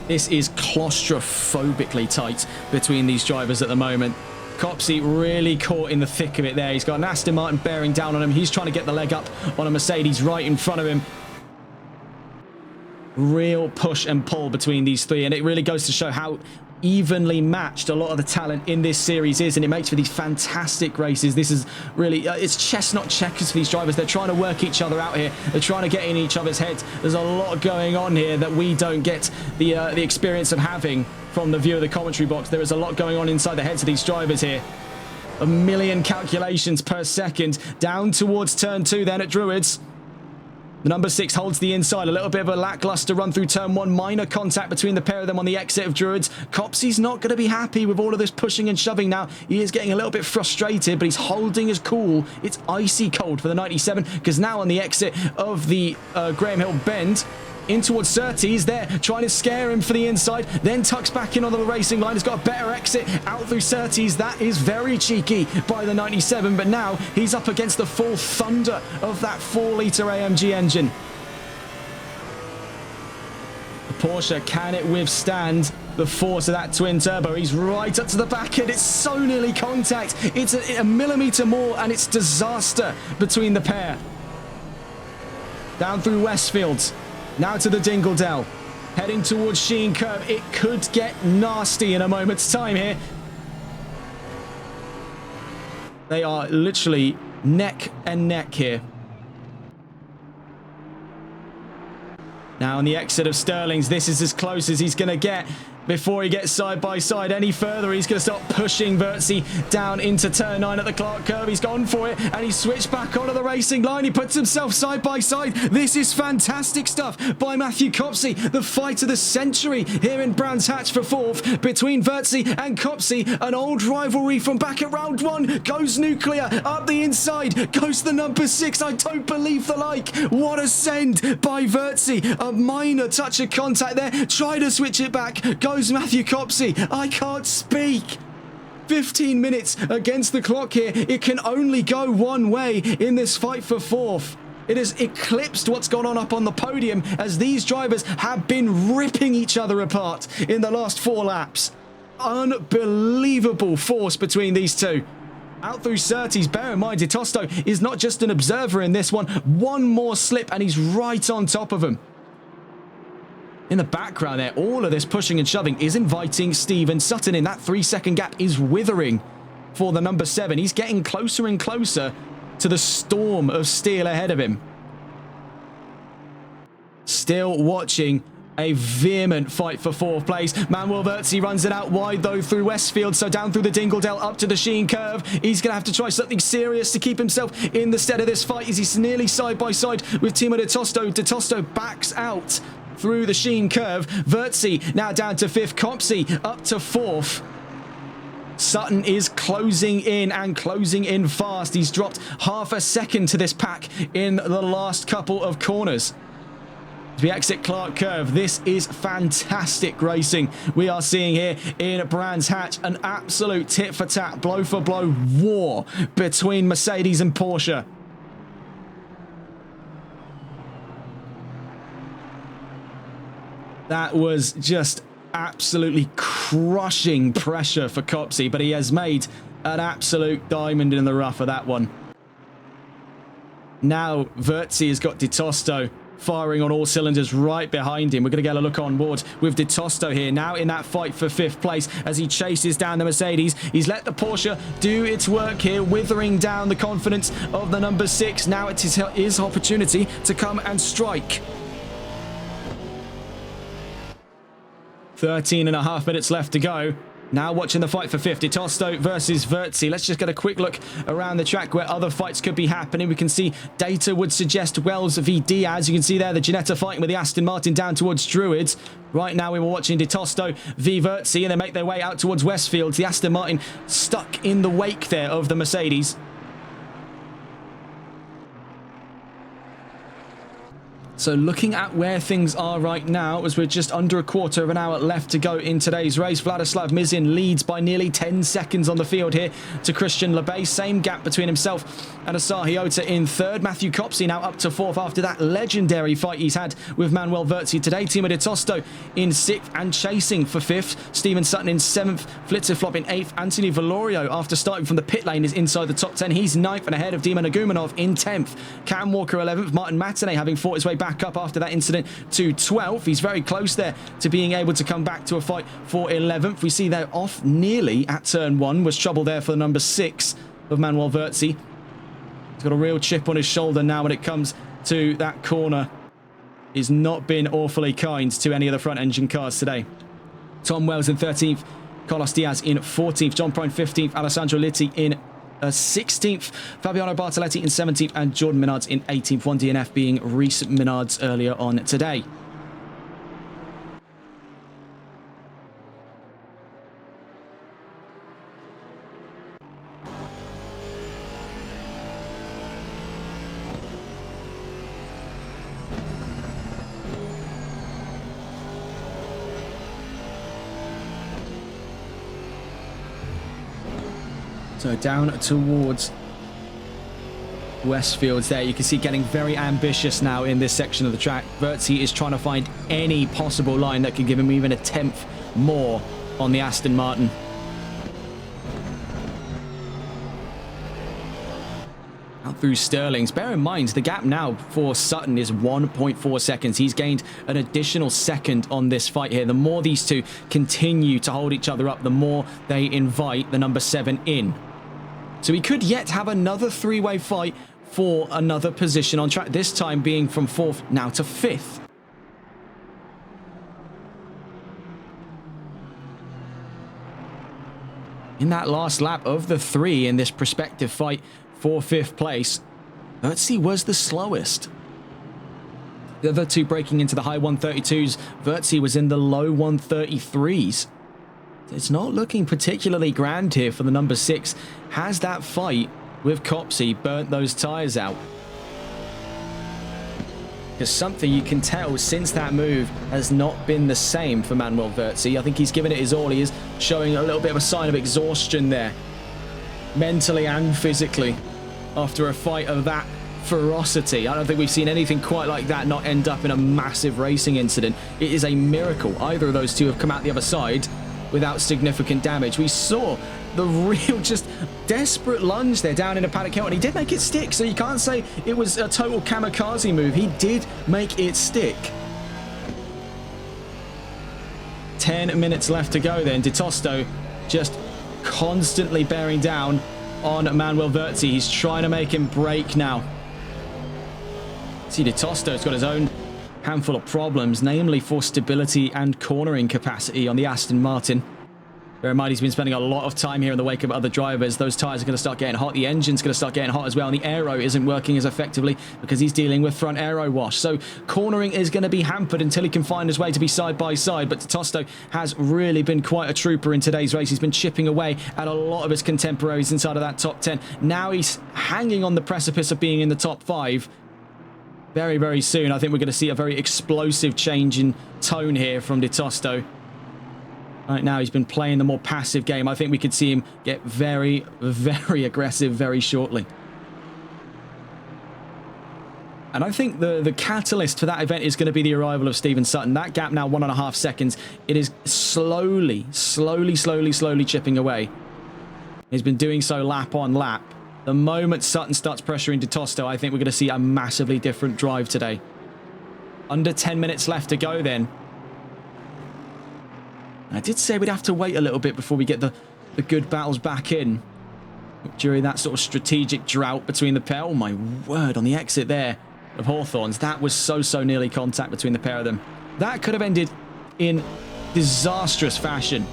This is claustrophobically tight between these drivers at the moment. Copsey really caught in the thick of it there. He's got an Aston Martin bearing down on him. He's trying to get the leg up on a Mercedes right in front of him. Real push and pull between these three, and it really goes to show how evenly matched a lot of the talent in this series is, and it makes for these fantastic races. This is really, it's chess not checkers for these drivers. They're trying to work each other out here. They're trying to get in each other's heads. There's a lot going on here that we don't get the experience of having from the view of the commentary box. There is a lot going on inside the heads of these drivers here. A million calculations per second. Down towards turn 2 then at Druids. The number 6 holds the inside. A little bit of a lackluster run through turn 1. Minor contact between the pair of them on the exit of Druids. Copsey's not going to be happy with all of this pushing and shoving now. He is getting a little bit frustrated, but he's holding his cool. It's icy cold for the 97, because now on the exit of the Graham Hill bend, in towards Surtees there, trying to scare him for the inside, then tucks back in on the racing line. He's got a better exit out through Surtees. That is very cheeky by the 97, but now he's up against the full thunder of that 4-litre AMG engine. The Porsche, can it withstand the force of that twin turbo. He's right up to the back end. It's so nearly contact. It's a millimetre more and it's disaster between the pair. Down through Westfields. Now to the Dingledell. Heading towards Sheen Curve. It could get nasty in a moment's time here. They are literally neck and neck here. Now on the exit of Sterling's, this is as close as he's going to get before he gets side by side any further. He's going to start pushing Vertzi down into turn 9 at the Clark curve. He's gone for it and he's switched back onto the racing line. He puts himself side by side. This is fantastic stuff by Matthew Copsey. The fight of the century here in Brands Hatch for 4th between Vertzi and Copsey. An old rivalry from back at round 1. Goes nuclear up the inside. Goes the number 6. I don't believe the like. What a send by Vertzi. A minor touch of contact there. Try to switch it back. Goes Matthew Copsey. I can't speak. 15 minutes against the clock here. It can only go one way in this fight for 4th. It has eclipsed what's gone on up on the podium as these drivers have been ripping each other apart in the last 4 laps. Unbelievable force between these two. Out through Surtees. Bear in mind, Ditosto is not just an observer in this one. One more slip and he's right on top of him. In the background there, all of this pushing and shoving is inviting Stephen Sutton in. That 3-second gap is withering for the number 7. He's getting closer and closer to the storm of steel ahead of him. Still watching a vehement fight for 4th place. Manuel Vertzi runs it out wide though through Westfield, so down through the Dingledell up to the Sheen curve. He's going to have to try something serious to keep himself in the stead of this fight as he's nearly side by side with Timo Ditosto. Ditosto backs out through the Sheen curve. Vertzi now down to 5th. Copsey up to 4th. Sutton is closing in and closing in fast. He's dropped half a second to this pack in the last couple of corners. As we exit Clark curve, this is fantastic racing we are seeing here in Brands Hatch. An absolute tit-for-tat, blow-for-blow war between Mercedes and Porsche. That was just absolutely crushing pressure for Copsey, but he has made an absolute diamond in the rough of that one. Now Vertzi has got Ditosto firing on all cylinders right behind him. We're going to get a look on board with Ditosto here now in that fight for 5th place as he chases down the Mercedes. He's let the Porsche do its work here, withering down the confidence of the number 6. Now it is his opportunity to come and strike. 13.5 minutes left to go. Now watching the fight for 5th. Ditosto versus Vertzi. Let's just get a quick look around the track where other fights could be happening. We can see data would suggest Wells v Diaz. You can see there the Ginetta fighting with the Aston Martin down towards Druids. Right now we were watching Ditosto v Vertzi and they make their way out towards Westfields. The Aston Martin stuck in the wake there of the Mercedes. So looking at where things are right now, as we're just under a quarter of an hour left to go in today's race, Vladislav Mizin leads by nearly 10 seconds on the field here to Christian Lebay. Same gap between himself and Asahi Ota in 3rd. Matthew Copsey now up to 4th after that legendary fight he's had with Manuel Vertzi today. Timo Ditosto in 6th and chasing for 5th. Stephen Sutton in 7th. Flitzerflop in 8th. Anthony Valorio, after starting from the pit lane, is inside the top 10. He's 9th and ahead of Dima Nagumanov in 10th. Cam Walker 11th. Martin Matinee having fought his way back up after that incident to 12th. He's very close there to being able to come back to a fight for 11th. We see they're off nearly at turn 1. Was trouble there for the number 6 of Manuel Vertzi. He's got a real chip on his shoulder now when it comes to that corner. He's not been awfully kind to any of the front engine cars today. Tom Wells in 13th. Carlos Diaz in 14th. John Prine 15th. Alessandro Litti in 16th, Fabiano Bartoletti in 17th, and Jordan Minards in 18th. One DNF being Reese Minards earlier on today. So down towards Westfields there, you can see getting very ambitious now in this section of the track. Vertzi is trying to find any possible line that can give him even a 10th more on the Aston Martin. Out through Sterling's. Bear in mind, the gap now for Sutton is 1.4 seconds. He's gained an additional second on this fight here. The more these two continue to hold each other up, the more they invite the number 7 in. So we could yet have another three-way fight for another position on track, this time being from 4th now to 5th. In that last lap of the 3 in this prospective fight for 5th place, Vertzi was the slowest. The other two breaking into the high 132s. Vertzi was in the low 133s. It's not looking particularly grand here for the number 6. Has that fight with Copsey burnt those tyres out? Because something you can tell since that move has not been the same for Manuel Vertzi. I think he's given it his all. He is showing a little bit of a sign of exhaustion there, mentally and physically, after a fight of that ferocity. I don't think we've seen anything quite like that not end up in a massive racing incident. It is a miracle either of those two have come out the other side without significant damage. We saw the real just desperate lunge there down in a paddock hill, and he did make it stick, so you can't say it was a total kamikaze move. He did make it stick. 10 minutes left to go then. De Tosto just constantly bearing down on Manuel Vertzi. He's trying to make him break now. See, De Tosto's got his own handful of problems, namely for stability and cornering capacity on the Aston Martin. Bear in mind, he's been spending a lot of time here in the wake of other drivers. Those tyres are going to start getting hot. The engine's going to start getting hot as well. And the aero isn't working as effectively because he's dealing with front aero wash. So cornering is going to be hampered until he can find his way to be side by side. But Tosto has really been quite a trooper in today's race. He's been chipping away at a lot of his contemporaries inside of that top 10. Now he's hanging on the precipice of being in the top 5. Very, very soon, I think we're going to see a very explosive change in tone here from De Tosto. Right now, he's been playing the more passive game. I think we could see him get very, very aggressive very shortly. And I think the catalyst for that event is going to be the arrival of Stephen Sutton. That gap now 1.5 seconds. It is slowly chipping away. He's been doing so lap on lap. The moment Sutton starts pressuring De Tosto, I think we're going to see a massively different drive today. Under 10 minutes left to go then. I did say we'd have to wait a little bit before we get the good battles back in during that sort of strategic drought between the pair. Oh my word, on the exit there of Hawthorns, that was so nearly contact between the pair of them. That could have ended in disastrous fashion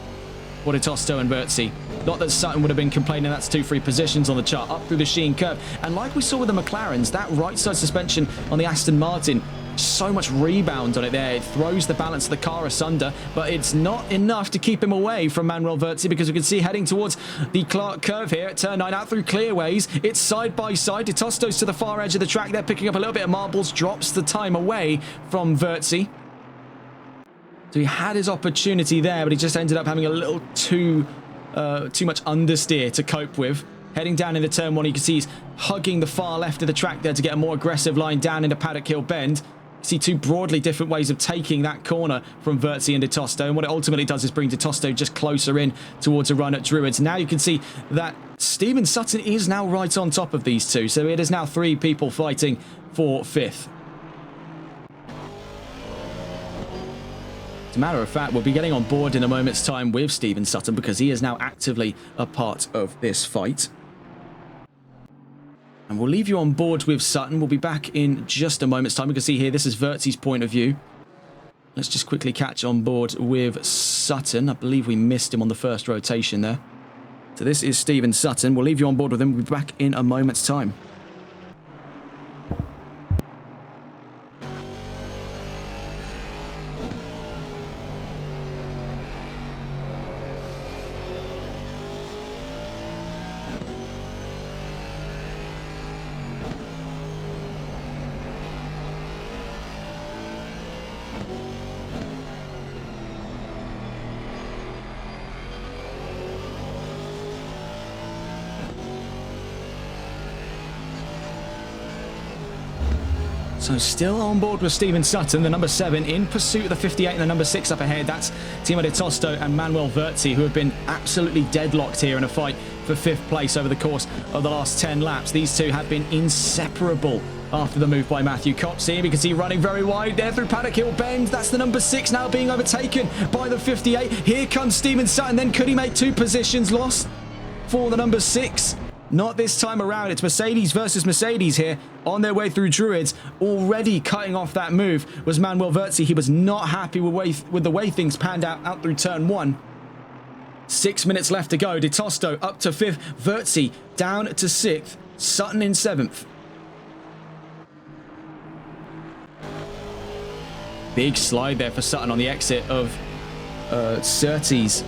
for De Tosto and Vertzi. Not that Sutton would have been complaining that's 2 free positions on the chart up through the Sheen curve. And like we saw with the McLarens, that right side suspension on the Aston Martin, so much rebound on it there. It throws the balance of the car asunder, but it's not enough to keep him away from Manuel Vertzi, because we can see heading towards the Clark curve here at turn 9 out through clearways. It's side by side. De Tosto's to the far edge of the track. They're picking up a little bit of marbles, drops the time away from Vertzi. So he had his opportunity there, but he just ended up having a little too much understeer to cope with. Heading down into turn 1, you can see he's hugging the far left of the track there to get a more aggressive line down into Paddock Hill Bend. You see 2 broadly different ways of taking that corner from Vertzi and De Tosto, and what it ultimately does is bring De Tosto just closer in towards a run at Druids. Now you can see that Stephen Sutton is now right on top of these two, so it is now 3 people fighting for 5th. As a matter of fact, we'll be getting on board in a moment's time with Stephen Sutton, because he is now actively a part of this fight. And we'll leave you on board with Sutton. We'll be back in just a moment's time. We can see here, this is Vertzi's point of view. Let's just quickly catch on board with Sutton. I believe we missed him on the first rotation there. So this is Stephen Sutton. We'll leave you on board with him. We'll be back in a moment's time. So still on board with Stephen Sutton, the number 7, in pursuit of the 58 and the number 6 up ahead. That's Timo de Tosto and Manuel Verzi, who have been absolutely deadlocked here in a fight for 5th place over the course of the last 10 laps. These two have been inseparable after the move by Matthew Copsey. We can see running very wide there through Paddock Hill Bend. That's the number 6 now being overtaken by the 58. Here comes Stephen Sutton. Then could he make 2 positions lost for the number 6? Not this time around. It's Mercedes versus Mercedes here on their way through Druids. Already cutting off that move was Manuel Verzi. He was not happy with the way things panned out through turn 1. 6 minutes left to go. De Tosto up to 5th. Verzi down to 6th. Sutton in 7th. Big slide there for Sutton on the exit of Surtees.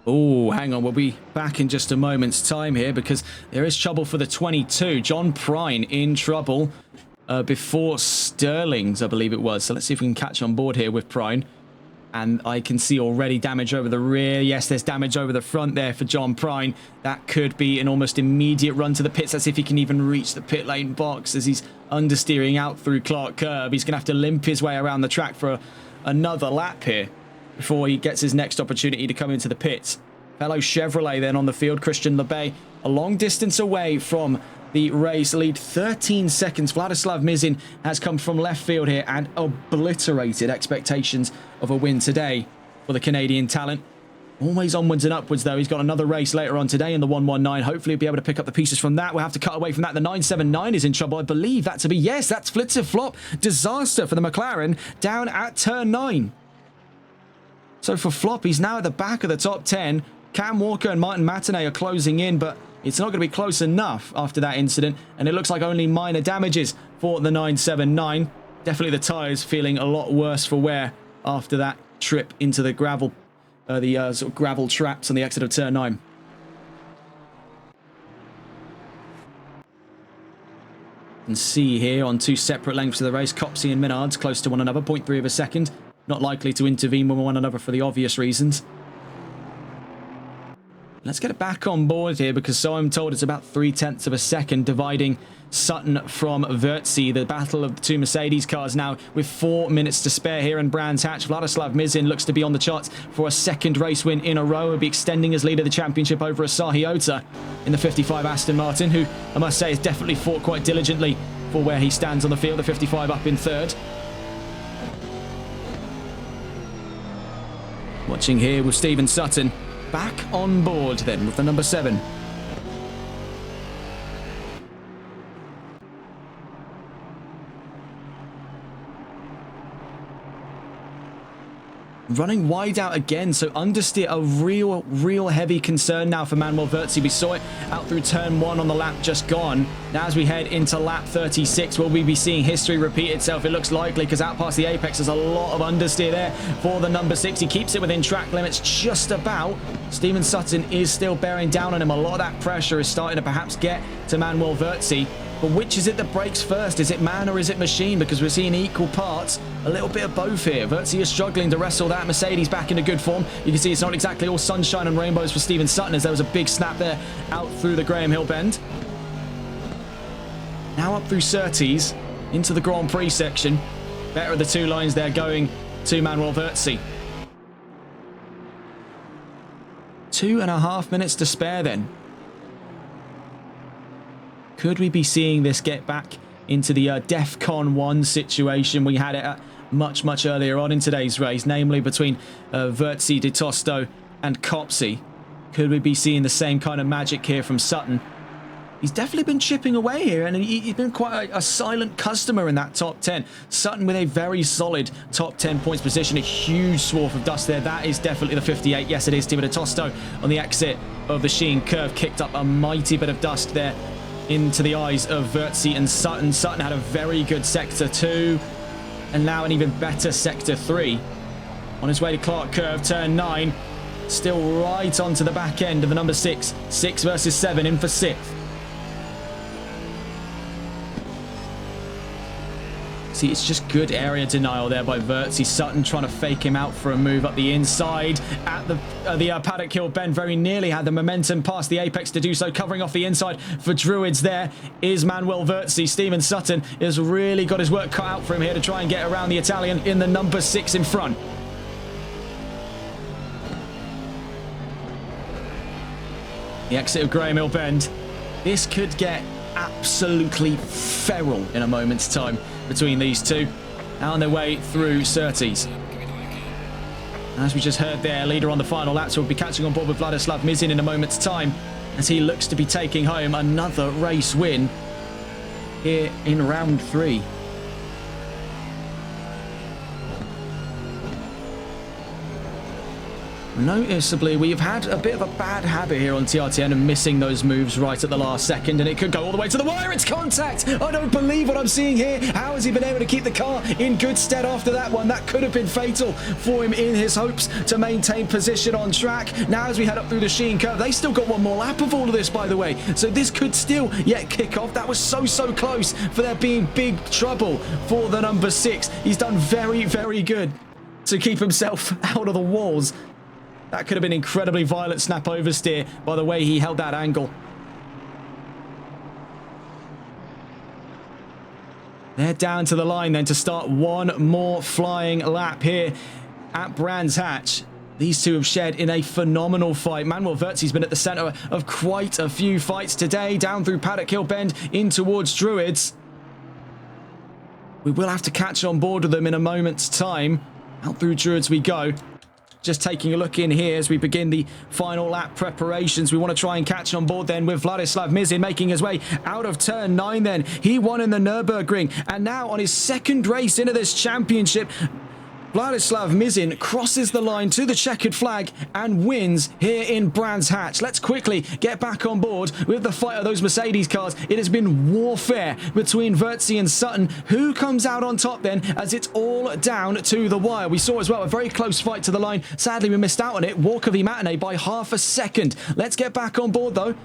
Oh, hang on. We'll be back in just a moment's time here because there is trouble for the 22. John Prine in trouble before Sterling's, I believe it was. So let's see if we can catch on board here with Prine. And I can see already damage over the rear. Yes, there's damage over the front there for John Prine. That could be an almost immediate run to the pits. Let's see if he can even reach the pit lane box as he's understeering out through Clark Curb. He's going to have to limp his way around the track for another lap here before he gets his next opportunity to come into the pits. Fellow Chevrolet then on the field, Christian Lebay, a long distance away from the race lead, 13 seconds. Vladislav Mizin has come from left field here and obliterated expectations of a win today for the Canadian talent. Always onwards and upwards, though. He's got another race later on today in the 119. Hopefully he'll be able to pick up the pieces from that. We'll have to cut away from that. The 979 is in trouble. I believe that to be, yes, that's Flitzer Flop. Disaster for the McLaren down at turn 9. So for Flop, he's now at the back of the top 10. Cam Walker and Martin Matinee are closing in, but it's not going to be close enough after that incident. And it looks like only minor damages for the 979. Definitely the tyres feeling a lot worse for wear after that trip into the gravel, sort of gravel traps on the exit of turn 9. You can see here on 2 separate lengths of the race, Copsey and Minards close to one another, 0.3 of a second. Not likely to intervene with one another for the obvious reasons. Let's get it back on board here because so I'm told it's about 0.3 of a second dividing Sutton from Verzi. The battle of the 2 Mercedes cars now with 4 minutes to spare here in Brands Hatch. Vladislav Mizin looks to be on the charts for a 2nd race win in a row. He'll be extending his lead of the championship over Asahi Ota in the 55 Aston Martin, who I must say has definitely fought quite diligently for where he stands on the field. The 55 up in 3rd. Watching here with Stephen Sutton. Back on board then with the number 7. Running wide out again, so understeer a real heavy concern now for Manuel Verzi. We saw it out through turn 1 on the lap just gone. Now as we head into lap 36, will we be seeing history repeat itself? It looks likely because out past the apex there's a lot of understeer there for the number 6. He keeps it within track limits just about. Stephen Sutton is still bearing down on him. A lot of that pressure is starting to perhaps get to Manuel Verzi. But which is it that breaks first? Is it man or is it machine? Because we're seeing equal parts, a little bit of both here. Verzi is struggling to wrestle that. Mercedes back into good form. You can see it's not exactly all sunshine and rainbows for Stephen Sutton as there was a big snap there out through the Graham Hill Bend. Now up through Surtees into the Grand Prix section. Better of the 2 lines there going to Manuel Verzi. 2.5 minutes to spare then. Could we be seeing this get back into the DEFCON 1 situation we had it at much earlier on in today's race, namely between Verzi, De Tosto and Copsey? Could we be seeing the same kind of magic here from Sutton? He's definitely been chipping away here, and he's been quite a silent customer in that top 10. Sutton with a very solid top 10 points position, a huge swath of dust there. That is definitely the 58. Yes, it is. Timo de Tosto on the exit of the Sheen curve kicked up a mighty bit of dust there into the eyes of Verzi and Sutton. Sutton had a very good Sector 2 and now an even better Sector 3. On his way to Clark Curve, turn 9. Still right onto the back end of the number 6. 6 versus 7 in for 6th. See, it's just good area denial there by Vertzi. Sutton trying to fake him out for a move up the inside at the paddock hill bend. Very nearly had the momentum past the apex to do so. Covering off the inside for Druids there is Manuel Vertzi. Steven Sutton has really got his work cut out for him here to try and get around the Italian in the number 6 in front. The exit of Graham Hill Bend. This could get absolutely feral in a moment's time between these two. On their way through Surtees. As we just heard there, leader on the final lap, so we'll be catching on board with Vladislav Mizin in a moment's time as he looks to be taking home another race win here in round 3. Noticeably, we've had a bit of a bad habit here on TRTN of missing those moves right at the last second, and it could go all the way to the wire. It's contact! I don't believe what I'm seeing here. How has he been able to keep the car in good stead after that one? That could have been fatal for him in his hopes to maintain position on track. Now as we head up through the Sheen curve, they still got one more lap of all of this, by the way, so this could still yet kick off. That was so close for there being big trouble for the number 6. He's done very good to keep himself out of the walls. That could have been incredibly violent snap oversteer by the way he held that angle. They're down to the line then to start one more flying lap here at Brands Hatch. These two have shared in a phenomenal fight. Manuel Vertzi's been at the centre of quite a few fights today, down through Paddock Hill Bend in towards Druids. We will have to catch on board with them in a moment's time. Out through Druids we go. Just taking a look in here as we begin the final lap preparations. We want to try and catch on board then with Vladislav Mizin making his way out of turn 9 then. He won in the Nürburgring, and now on his second race into this championship, Vladislav Mizin crosses the line to the checkered flag and wins here in Brands Hatch. Let's quickly get back on board with the fight of those Mercedes cars. It has been warfare between Vertzi and Sutton. Who comes out on top then, as it's all down to the wire? We saw as well a very close fight to the line. Sadly, we missed out on it. Walk of Matinee by half a second. Let's get back on board though.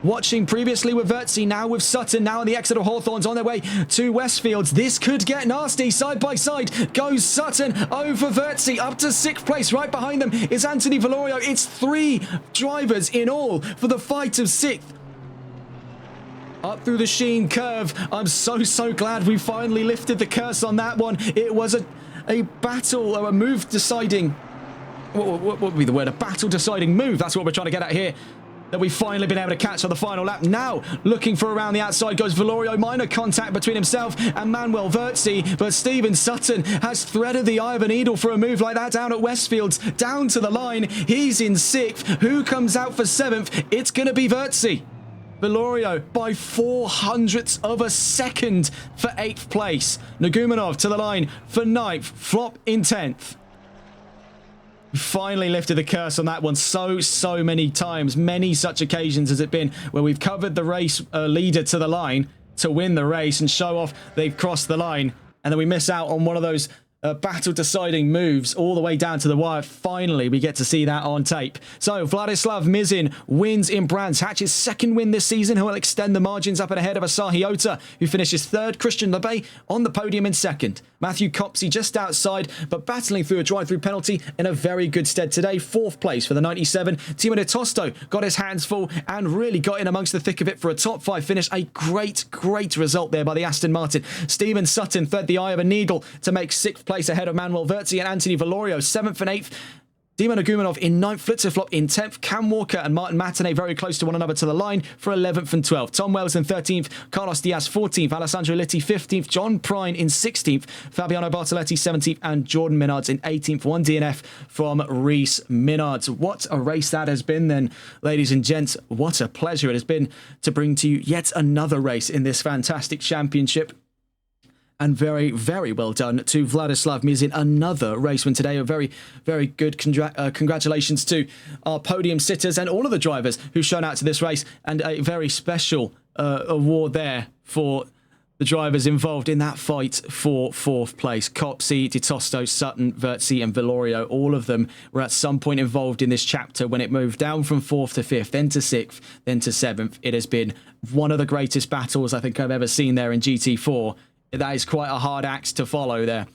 Watching previously with Vertzi, now with Sutton, now on the exit of Hawthorns on their way to Westfields. This could get nasty. Side by side goes Sutton over Vertzi up to 6th place. Right behind them is Anthony Valorio. It's 3 drivers in all for the fight of 6th. Up through the Sheen curve. I'm so glad we finally lifted the curse on that one. It was a battle, or a move deciding... What would be the word? A battle deciding move. That's what we're trying to get at here. That we've finally been able to catch on the final lap. Now, looking for around the outside goes Valorio. Minor contact between himself and Manuel Vertzi, but Steven Sutton has threaded the eye of a needle for a move like that down at Westfields. Down to the line. He's in 6th. Who comes out for 7th? It's going to be Vertzi. Valorio by 0.04 of a second for 8th place. Nagumonov to the line for 9th. Flop in 10th. We finally lifted the curse on that one so many times. Many such occasions has it been where we've covered the race leader to the line to win the race and show off they've crossed the line, and then we miss out on one of those battle deciding moves all the way down to the wire. Finally, we get to see that on tape. So Vladislav Mizin wins in Brands Hatch, his 2nd win this season. Who will extend the margins up and ahead of Asahi Ota, who finishes 3rd. Christian Lebay on the podium in 2nd. Matthew Copsey just outside, but battling through a drive-through penalty in a very good stead today. 4th place for the 97. Timo de Tosto got his hands full and really got in amongst the thick of it for a top 5 finish. A great result there by the Aston Martin. Steven Sutton thread the eye of a needle to make 6th place ahead of Manuel Vertzi and Anthony Valorio. 7th and 8th. Dima Nagumonov in 9th, Flitzerflop in 10th, Cam Walker and Martin Matinee very close to one another to the line for 11th and 12th. Tom Wells in 13th, Carlos Diaz 14th, Alessandro Litti 15th, John Prine in 16th, Fabiano Bartoletti 17th, and Jordan Minards in 18th. 1 DNF from Reese Minards. What a race that has been then, ladies and gents. What a pleasure it has been to bring to you yet another race in this fantastic championship. And very well done to Vladislav Mizin. Another race win today. A very good congratulations to our podium sitters and all of the drivers who've shown out to this race. And a very special award there for the drivers involved in that fight for 4th place. Copsey, Di Tosto, Sutton, Vertzi and Valorio. All of them were at some point involved in this chapter when it moved down from 4th to 5th, then to 6th, then to 7th. It has been one of the greatest battles I think I've ever seen there in GT4. That is quite a hard act to follow there.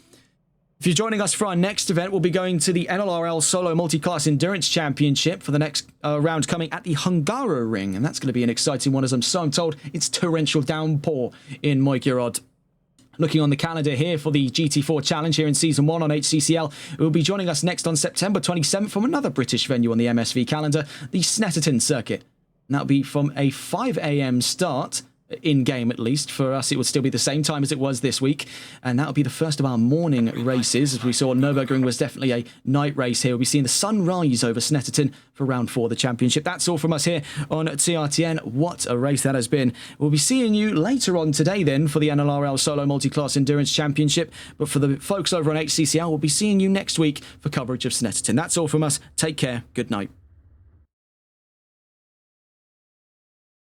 If you're joining us for our next event, we'll be going to the NLRL Solo Multi-Class Endurance Championship for the next round coming at the Hungaroring, and that's going to be an exciting one, as I'm told it's torrential downpour in Moikirod. Looking on the calendar here for the GT4 Challenge here in Season 1 on HCCL, it will be joining us next on September 27th from another British venue on the MSV calendar, the Snetterton Circuit. And that'll be from a 5 AM start, in-game at least. For us, it would still be the same time as it was this week, and that'll be the first of our morning races. As we saw, Nürburgring was definitely a night race here. We'll be seeing the sun rise over Snetterton for round 4 of the championship. That's all from us here on TRTN. What a race that has been. We'll be seeing you later on today then for the NLRL Solo Multi-Class Endurance Championship, but for the folks over on HCCL, we'll be seeing you next week for coverage of Snetterton. That's all from us. Take care. Good night.